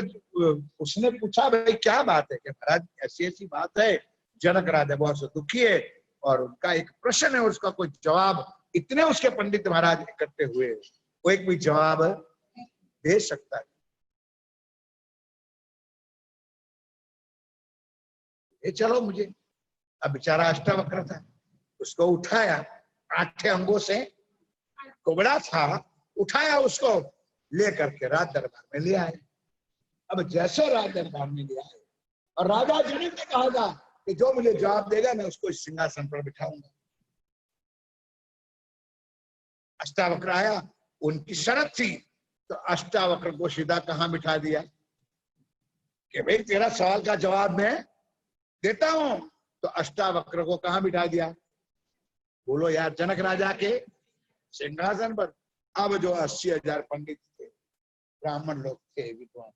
उसने पूछा, भाई क्या बात है? कि महाराज ऐसी ऐसी बात है, जनक राजा बहुत दुखी है और उनका एक प्रश्न है, उसका कोई जवाब। इतने उसके पंडित महाराज इकट्ठे हुए, वो एक भी जवाब दे सकता है। ये चलो मुझे, अब बेचारा अष्टावक्र था, उसको उठाया, 8 अंगों से कुबड़ा था, उठाया, उसको लेकर के राज दरबार में ले आए। अब जैसे राज दरबार में ले आए, और राजा जनक ने कहा था कि जो मुझे जवाब देगा मैं उसको इस सिंहासन पर बिठाऊंगा। अष्टावक्र आया, उनकी शर्त थी, तो अष्टावक्र को सीधा कहां बिठा दिया कि भाई तेरा सवाल का जवाब मैं देता हूं। तो अष्टावक्र को कहां बिठा दिया? बोलो यार, जनक राजा के सिंहासन पर। अब जो 80,000 पंडित थे, ब्राह्मण लोग थे, विद्वान,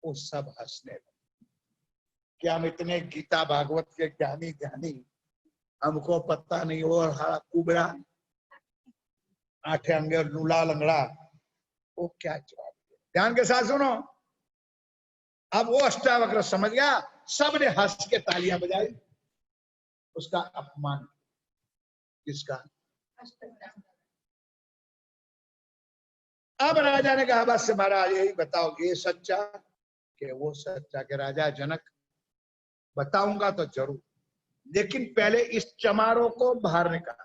वो सब हंसने लगे कि हम इतने गीता भागवत के ज्ञानी ज्ञानी, हमको पता नहीं वो कुबड़ा 8 अंगे और लूला लंगड़ा, वो क्या जवाब दिया। ध्यान के साथ सुनो। अब वो अष्टावक्र समझ गया, सबने हंस के तालियां बजाई, उसका अपमान। किसका? अब राजा ने कहा, बस महाराज यही बताओ, ये सच्चा कि वो सच्चा? के राजा जनक, बताऊंगा तो जरूर, लेकिन पहले इस चमारों को बाहर निकाल।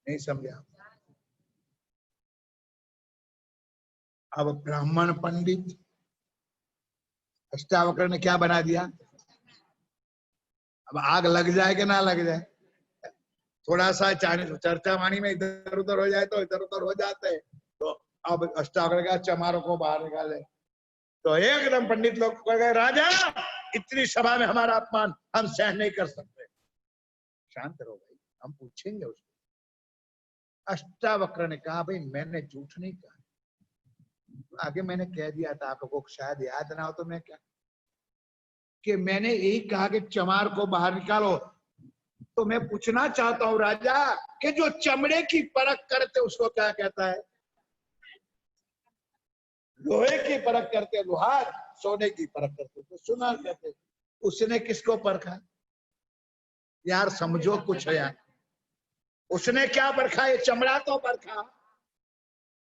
नहीं समझा? अब ब्राह्मण पंडित अष्टावक्र ने क्या बना दिया? अब आग लग जाए कि ना लग जाए, थोड़ा सा चर्चा वाणी में इधर उधर हो जाए तो इधर उधर हो जाते हैं। तो अब अष्टावक्र का चमारों को बाहर निकाले, तो एकदम पंडित लोग कह गए, राजा इतनी सभा में हमारा अपमान हम सहन नहीं कर सकते। शांत रहो भाई, हम पूछेंगे उसको। अष्टावक्र ने कहा, भाई मैंने झूठ नहीं कहा, आगे मैंने कह दिया था, आप लोगों को शायद याद ना हो, तो मैं क्या कि मैंने यही कहा कि चमार को बाहर निकालो। तो मैं पूछना चाहता हूं राजा कि जो चमड़े की परख करते उसको क्या कहता है? लोहे की परख करते लोहार, सोने की परख करते तो सुनार कहते। उसने किसको परखा? यार समझो कुछ है यार। उसने क्या परखा? ये चमड़ा तो परखा,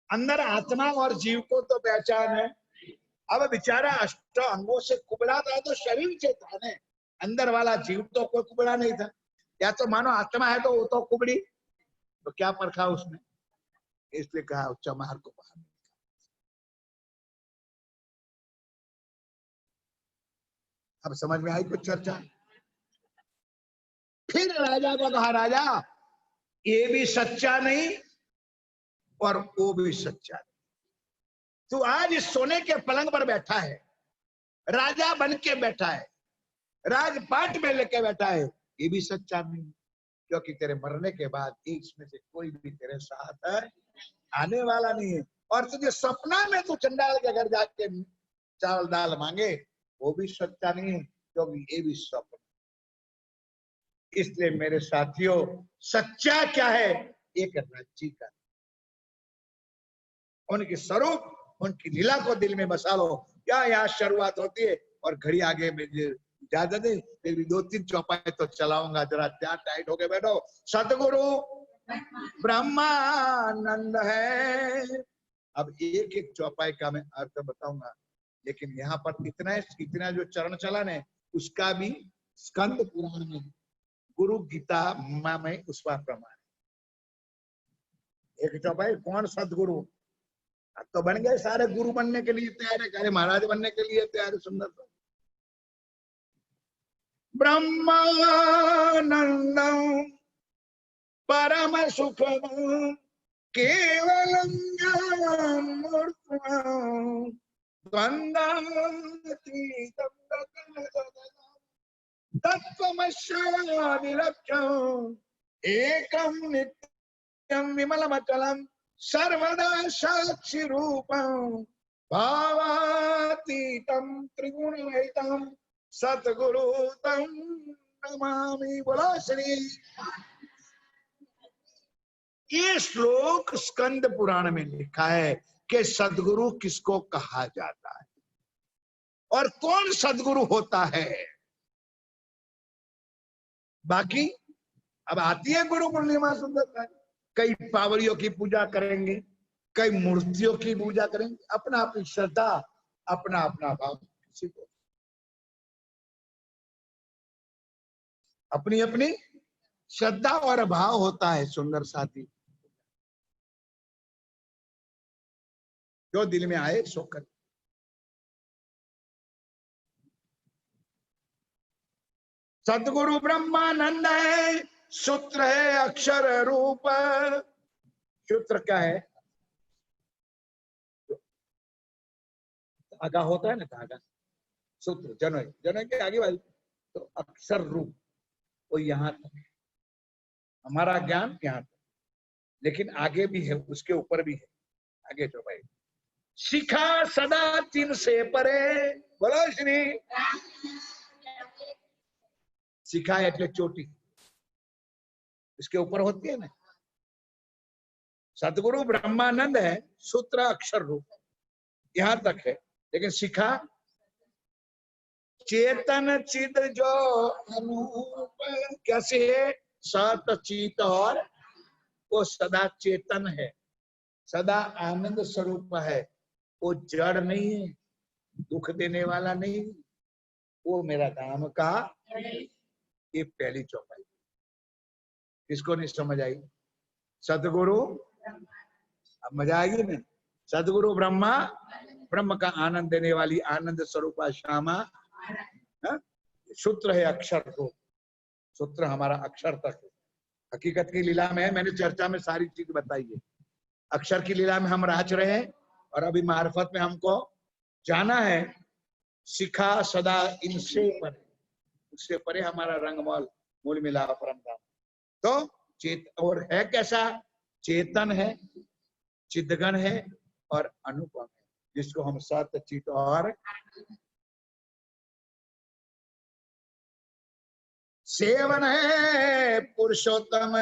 अंदर आत्मा और जीव को तो पहचान है। अब बेचारा अष्ट अंगों से कुबड़ा था तो शरीर से था ने, अंदर वाला जीव तो कोई कुबड़ा नहीं था। या तो मानो आत्मा है तो वो तो कुबड़ी। तो क्या परखा उसने? इसलिए कहा चमार को बाहर। अब समझ में आई कुछ चर्चा? फिर राजा को कहा राजा ये भी सच्चा नहीं और वो भी सच्चा नहीं। तू आज इस सोने के पलंग पर बैठा है, राजा बन के बैठा है, राजपाट में लेके बैठा है, ये भी सच्चा नहीं, क्योंकि तेरे मरने के बाद इसमें से कोई भी तेरे साथ आने वाला नहीं है। और तुझे सपना में तू चंडाल के घर जाके चावल दाल मांगे, वो भी सच्चा नहीं है, क्योंकि ये भी स्वप्न। इसलिए मेरे साथियों, सच्चा क्या है? एक राज्य का, उनके स्वरूप, उनकी लीला को दिल में बसा लो। क्या यहाँ शुरुआत होती है और घड़ी आगे में इजाजत है, फिर भी 2-3 चौपाई तो चलाऊंगा, जरा क्या टाइट होके बैठो। सतगुरु ब्रह्मानंद है। अब एक एक चौपाई का मैं अर्थ बताऊंगा, लेकिन यहाँ पर इतना जो चरण चलन है उसका भी स्कंद पुराण में, गुरु गीता में उसका प्रमाण। एक चौपाई कौन? सदगुरु। अब तो बन गए सारे, गुरु बनने के लिए तैयार है, सारे महाराज बनने के लिए तैयार है। सुंदर तो ब्रह्मानंदम परम सुखम केवलम ज्ञानमूर्तम द्वंद्वातीतं तत्त्वमस्यादिलक्ष्यम् एकं नित्यं विमलमचलं सर्वदा साक्षि रूपं भावातीतं त्रिगुणरहितं सतगुरु तं नमामि। बोलो श्री। ये श्लोक स्कंद पुराण में लिखा है कि सदगुरु किसको कहा जाता है और कौन सदगुरु होता है। बाकी अब आती है गुरु पूर्णिमा सुंदर, कई पावरियों की पूजा करेंगे, कई मूर्तियों की पूजा करेंगे, अपना अपनी श्रद्धा, अपना अपना भाव, किसी को अपनी अपनी श्रद्धा और भाव होता है। सुंदर साथी, जो दिल में आए सो कर। सदगुरु ब्रह्मानंद है, सूत्र है अक्षर रूप। सूत्र क्या है? धागा होता है ना, धागा सूत्र, जनोय, जनोय के आगे वाली तो अक्षर रूप, वो यहाँ तक है। हमारा ज्ञान यहाँ तक, लेकिन आगे भी है, उसके ऊपर भी है। आगे जो भाई शिखा सदा चिन्ह से परे। बोलो श्री। शिखा એટલે ચોટી, इसके ऊपर होती है ना। सदगुरु ब्रह्मानंद है, सूत्र अक्षर रूप, यहां तक है। लेकिन शिखा चेतन चिद जो अनूप, कैसे है? सत चित, और वो सदा चेतन है, सदा आनंद स्वरूप है, वो जड़ नहीं है, दुख देने वाला नहीं, वो मेरा नाम का। ये पहली चौपाई, किसको नहीं समझ आई? सदगुरु, अब मजा आएगी ना। सदगुरु ब्रह्मा, ब्रह्म का आनंद देने वाली आनंद स्वरूपा श्यामा। सूत्र है अक्षर को, सूत्र हमारा अक्षर तक है। हकीकत की लीला में है, मैंने चर्चा में सारी चीज बताई है। अक्षर की लीला में हम राज रहे हैं और अभी मार्फत में हमको जाना है। शिखा सदा इनसे परे, उससे परे हमारा रंगमौल मूल मिला परम धाम। तो और है कैसा? चेतन है, चिदगण है और अनुपम है, जिसको हम सत चित और सेवन है पुरुषोत्तम।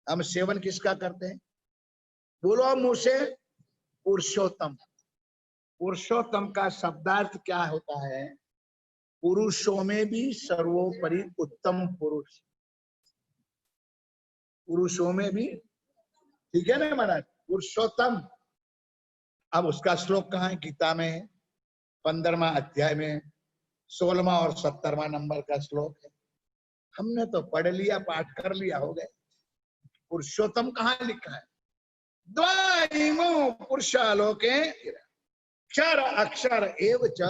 हम सेवन किसका करते हैं? बोलो मुंह से, पुरुषोत्तम। पुरुषोत्तम का शब्दार्थ क्या होता है? पुरुषों में भी सर्वोपरि उत्तम पुरुष। पुरुषों में भी, ठीक है ना महाराज, पुरुषोत्तम। अब उसका श्लोक कहाँ है? गीता में है, 15वां अध्याय में 16वां और 17वां नंबर का श्लोक है। हमने तो पढ़ लिया, पाठ कर लिया, हो गए। पुरुषोत्तम कहाँ लिखा है? द्वैमो पुरुषालोके क्षर अक्षर एव च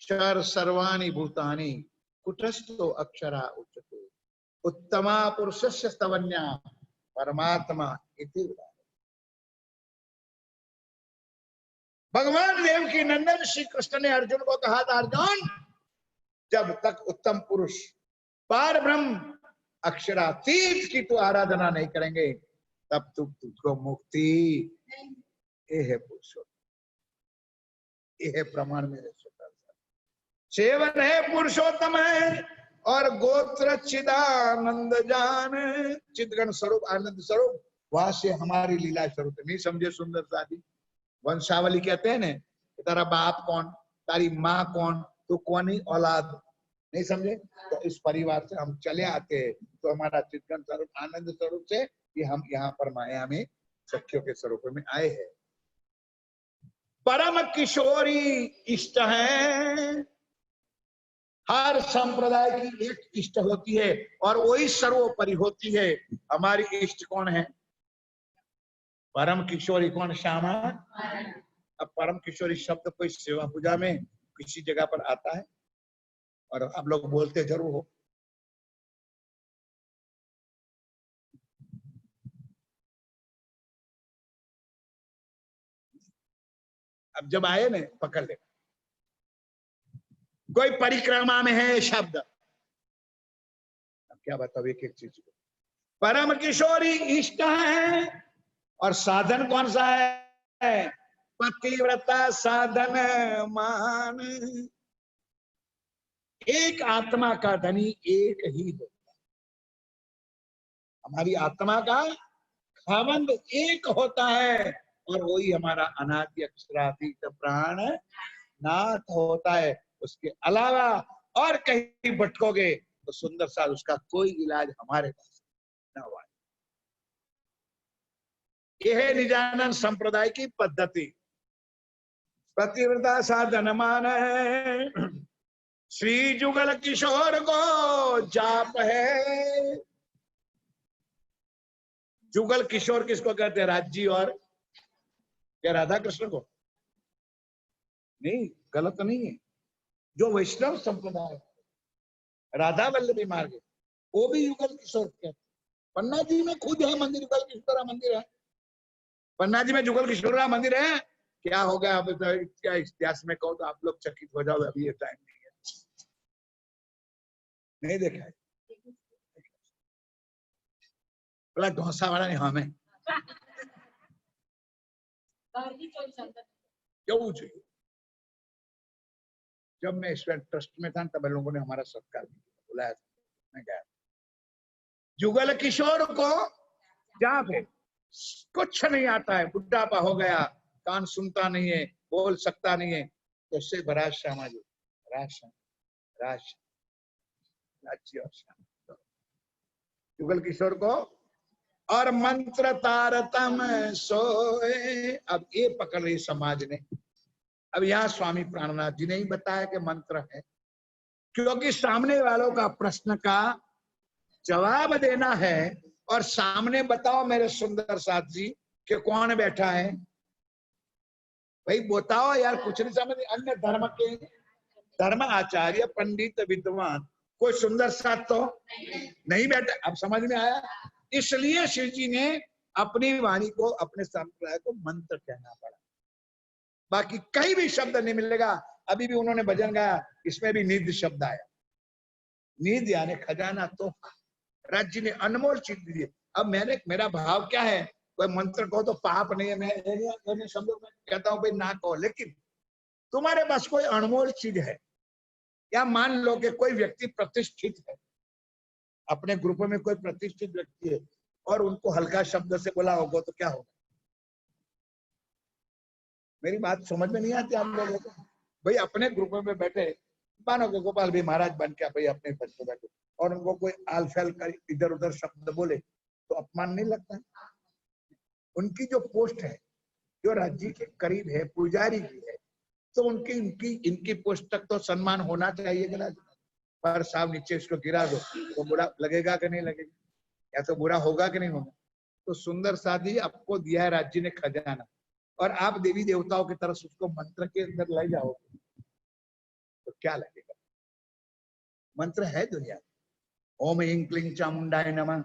क्षर सर्वाणि भूतानि कुटस्थो अक्षरा उच्यते उत्तमा पुरुषस्य स्तवन्या परमात्मा इति। भगवान देव की नंदन श्री कृष्ण ने अर्जुन को कहा था, अर्जुन जब तक उत्तम पुरुष पार ब्रह्म अक्षरातीत की तू आराधना नहीं करेंगे तब तुझको मुक्ति। ये है पुरुषोत्तम, ये है प्रमाण मेरे सेवन है पुरुषोत्तम है। और गोत्र चिदानंद जान, चिदगण स्वरूप आनंद स्वरूप, वहां से हमारी लीला स्वरूप। नहीं समझे सुंदर शादी? वंशावली कहते हैं ना, तेरा बाप कौन, तारी माँ कौन, तो कौन ही औलाद। नहीं समझे? तो इस परिवार से हम चले आते हैं, तो हमारा चिदगण स्वरूप आनंद स्वरूप से कि हम यहाँ पर माया में सखियों के स्वरूप में आए हैं। परम किशोरी इष्ट है। हर संप्रदाय की एक इष्ट होती है और वही सर्वोपरि होती है। हमारी इष्ट कौन है? परम किशोरी कौन? श्यामा। अब परम किशोरी शब्द कोई सेवा पूजा में किसी जगह पर आता है और आप लोग बोलते जरूर हो। अब जब आए ना पकड़ ले, कोई परिक्रमा में है शब्द। अब क्या बताओ एक एक चीज को। परम किशोरी इष्ट है और साधन कौन सा है? पतिव्रता साधन मान। एक आत्मा का धनी एक ही होता है। हमारी आत्मा का खावंद एक होता है और वही हमारा अनादि अक्षरातीत प्राण नाथ होता है। उसके अलावा और कहीं भटकोगे तो सुंदर सा उसका कोई इलाज हमारे पास न हुआ। यह है निजानंद संप्रदाय की पद्धति। पतिव्रता साधन मान है। श्री जुगल किशोर को जाप है। जुगल किशोर किसको कहते हैं? राज्य और क्या राधा कृष्ण को? नहीं, गलत नहीं है। जो वैष्णव संप्रदाय राधा वल्लभी मार्ग, वो भी युगल किशोर कहते हैं। पन्ना जी में खुद है मंदिर, युगल किशोर का मंदिर है। पन्ना जी में जुगल किशोर का मंदिर है। क्या हो गया अब क्या इतिहास में कहो तो आप लोग चकित हो जाओ। अभी ये टाइम नहीं है। नहीं देखा है? बोला ढोसा वाला नहीं हमें क्यों पूछे? जब मैं ईश्वर ट्रस्ट में था तब लोगों ने हमारा सत्कार बुलाया था, मैं गया। जुगल किशोर को जहाँ पे कुछ नहीं आता है, बुढ़ापा हो गया, कान सुनता नहीं है, बोल सकता नहीं है, तो उससे राज श्यामा जी, जुगल किशोर को। और मंत्र तारतम सोए, अब ये पकड़ रही समाज ने। अब यहाँ स्वामी प्राणनाथ जी ने ही बताया कि मंत्र है, क्योंकि सामने वालों का प्रश्न का जवाब देना है। और सामने बताओ मेरे सुंदर साथ जी कि कौन बैठा है? भाई बताओ यार, कुछ नहीं समझ। अन्य धर्म के धर्म आचार्य पंडित विद्वान कोई सुंदर साथ तो नहीं बैठा। अब समझ में आया? इसलिए शिव जी ने अपनी वाणी को, अपने संप्रदाय को मंत्र कहना पड़ा। बाकी कहीं भी शब्द नहीं मिलेगा। अभी भी उन्होंने भजन गाया, इसमें भी निध शब्द आया। निध यानी खजाना। तो राज्य ने अनमोल चीज दी। अब मेरा भाव क्या है? कोई मंत्र कहो तो पाप नहीं है, मैं शब्दों में कहता हूं भाई ना कहो, लेकिन तुम्हारे पास कोई अनमोल चीज है, या मान लो कि कोई व्यक्ति प्रतिष्ठित है, अपने ग्रुप में कोई प्रतिष्ठित व्यक्ति है और उनको हल्का शब्द से बोला होगा तो क्या होगा? मेरी बात समझ में नहीं आती आप लोगों को? भाई अपने ग्रुप में बैठे, मानो को गोपाल भी महाराज बन के भाई अपने पद पे बैठे और उनको कोई आलफेल का इधर उधर शब्द बोले तो अपमान नहीं लगता है? उनकी जो पोस्ट है, जो राज्य के करीब है, पुजारी की है, तो उनकी इनकी इनकी पोस्ट तक तो सम्मान होना चाहिए कि ना? पर साहब नीचे इसको गिरा दो तो बुरा लगेगा कि नहीं लगेगा? या तो बुरा होगा कि नहीं होगा? तो सुंदर साधी आपको दिया है राज्य ने खजाना, और आप देवी देवताओं की तरफ उसको मंत्र के अंदर ले जाओगे तो क्या लगेगा? मंत्र है दुनिया में। ओम ह्रीं क्लीं चामुंडाय नमः,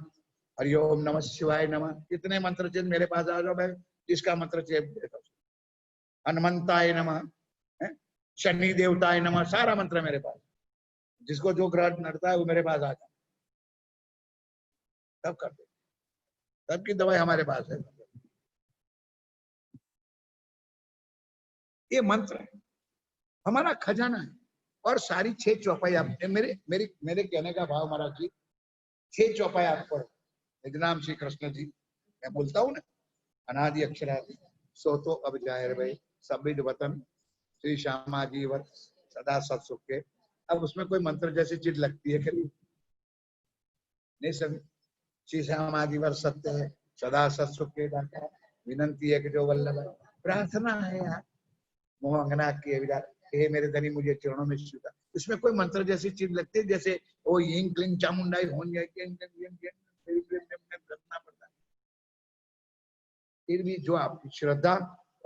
हरिओम नमः शिवाय नमः, इतने मंत्र चाहिए मेरे पास आ जाओ भाई, इसका मंत्र चाहिए। हनुमंताय नमः, शनि देवताय नमः, सारा मंत्र मेरे पास। जिसको जो ग्रह नड़ता है वो मेरे पास आ जाए, तब कर दे, तब की दवाई हमारे पास है। ये मंत्र है, हमारा खजाना है। और सारी 6 चौपाई आप मेरे कहने का भाव महाराज जी, 6 चौपाई आप पढ़ो। निजनाम श्री कृष्ण जी, मैं बोलता हूँ ना, अनादि अक्षरादि सो तो अब जाहिर भाई सबिद वतन श्री श्यामा जी वर सदा सत सुख के। अब उसमें कोई मंत्र जैसी चीज लगती है कभी नहीं? सभी श्री श्यामा जी वर सत्य है, सदा सत सुख के दाता, विनंती है कि जो वल्लभ, प्रार्थना है यार, मोह अंगना की विदार, हे मेरे धनी मुझे चरणों में स्वीकार। इसमें कोई मंत्र जैसी चीज लगती है जैसे ओ यिंग क्लिंग चामुंडाई होन जाए करना पड़ता है। फिर भी जो आपकी श्रद्धा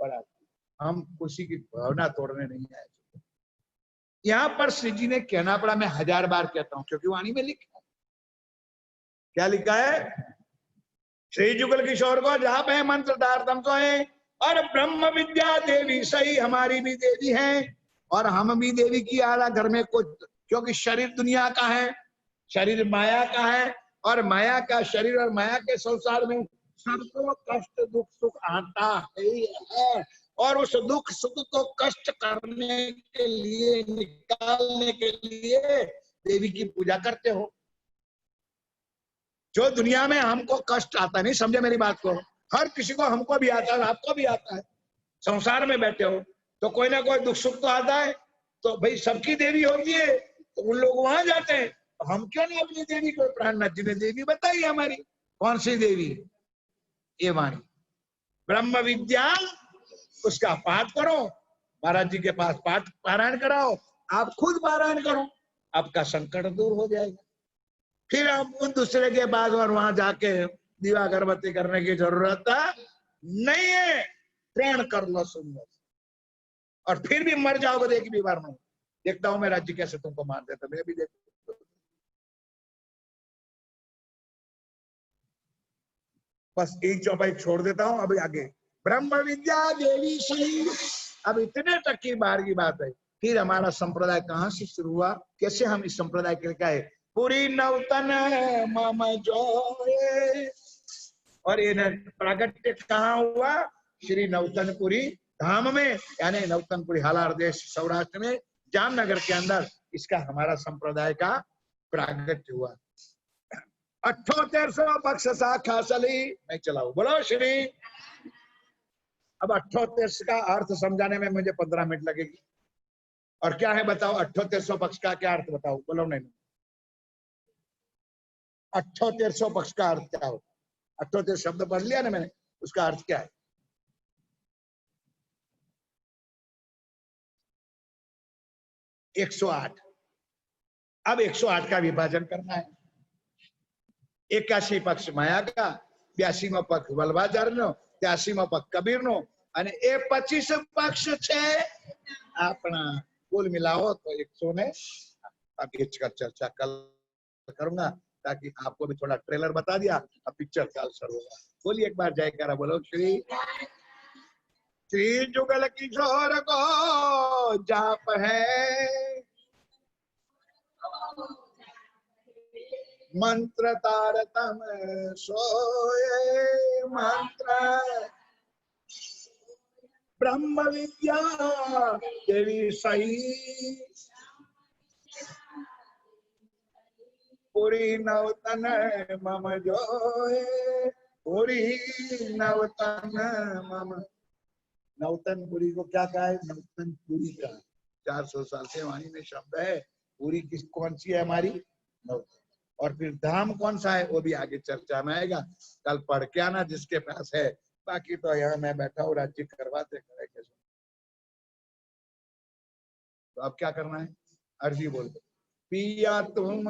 और आपकी, हम खुशी की भावना तोड़ने नहीं आए। यहाँ पर श्री जी ने कहना पड़ा, मैं 1000 बार कहता हूँ क्योंकि वाणी में लिखा है। क्या लिखा है? श्री जुगल किशोर को जाप है मंत्र दार्तम तो है, और ब्रह्म विद्या देवी सही हमारी भी देवी है, और हम भी देवी की आला घर में कुछ, क्योंकि शरीर दुनिया का है, शरीर माया का है, और माया का शरीर और माया के संसार में सबको कष्ट दुख सुख आता है। और उस दुख सुख को कष्ट करने के लिए, निकालने के लिए देवी की पूजा करते हो। जो दुनिया में हमको कष्ट आता, नहीं समझे मेरी बात को? हर किसी को, हमको भी आता है, आपको भी आता है। संसार में बैठे हो तो कोई ना कोई दुख सुख तो आता है, तो भाई सबकी देवी होती है तो उन लोग वहां जाते हैं, तो हम क्यों नहीं अपनी देवी को? प्राणनाथ जी ने देवी बताई हमारी। कौन सी देवी? ये वाणी ब्रह्म विद्या, उसका पाठ करो, महाराज जी के पास पाठ पारायण कराओ, आप खुद पारायण करो, आपका संकट दूर हो जाएगा। फिर आप उन दूसरे के बाद और वहां जाके दीवा अगरबत्ती करने की जरूरत नहीं है। प्रण कर लो सुंदर, और फिर भी मर जाओगे तो एक भी बार नहीं। देखता हूं मैं राज्य कैसे तुमको मार देता, मैं भी देखता। बस एक चौपाई छोड़ देता हूं, अभी आगे ब्रह्म विद्या देवी सही। अब इतने तक की बार की बात है। फिर हमारा संप्रदाय कहां से शुरू हुआ, कैसे हम इस संप्रदाय के लिए, पूरी नवतन मम जोए, और ये प्रागट्य कहाँ हुआ? श्री नवतनपुरी धाम में, यानी नवतनपुरी हालार देश सौराष्ट्र में, जामनगर के अंदर इसका हमारा संप्रदाय का प्रागट्य हुआ। 78 पक्ष शाखा चली, मैं चलाऊ, बोलो श्री। अब 78 का अर्थ समझाने में मुझे 15 मिनट लगेगी। और क्या है बताओ? 78 पक्ष का क्या अर्थ बताओ, बोलो। नहीं, 78 पक्ष का अर्थ क्या होता? 78 शब्द पढ़ लिया ना मैंने, उसका अर्थ क्या है? एक 108। अब 108 का विभाजन करना है। 81 पक्ष माया का, 82 पक्ष वल्लभाचार्य नो, 83 पक्ष कबीर नो, અને એ 25 પક્ષ છે આપણા, कुल मिलाओ तो 100 ने। अब ये चर्चा कल करूंगा ताकि आपको भी थोड़ा ट्रेलर बता दिया, अब पिक्चर चाल शुरू होगा। बोलिए एक बार जयकारा, बोलो श्री। श्री जुगल किशोर को जाप है मंत्र तारतम सोए, मंत्र ब्रह्म विद्या देवी सही, पुरी नवतन मम जोए, पुरी नवतन मम। नवतनपुरी को क्या कहा है? नवतनपुरी का 400 साल से वाणी में शब्द है। पूरी किस कौन सी है हमारी? नवतन। और फिर धाम कौन सा है वो भी आगे चर्चा में आएगा, कल पढ़ के आना जिसके पास है। बाकी तो यहाँ मैं बैठा हूँ, राज्य करवाते करे कैसे। तो अब क्या करना है? अर्जी बोल दो, पिया तुम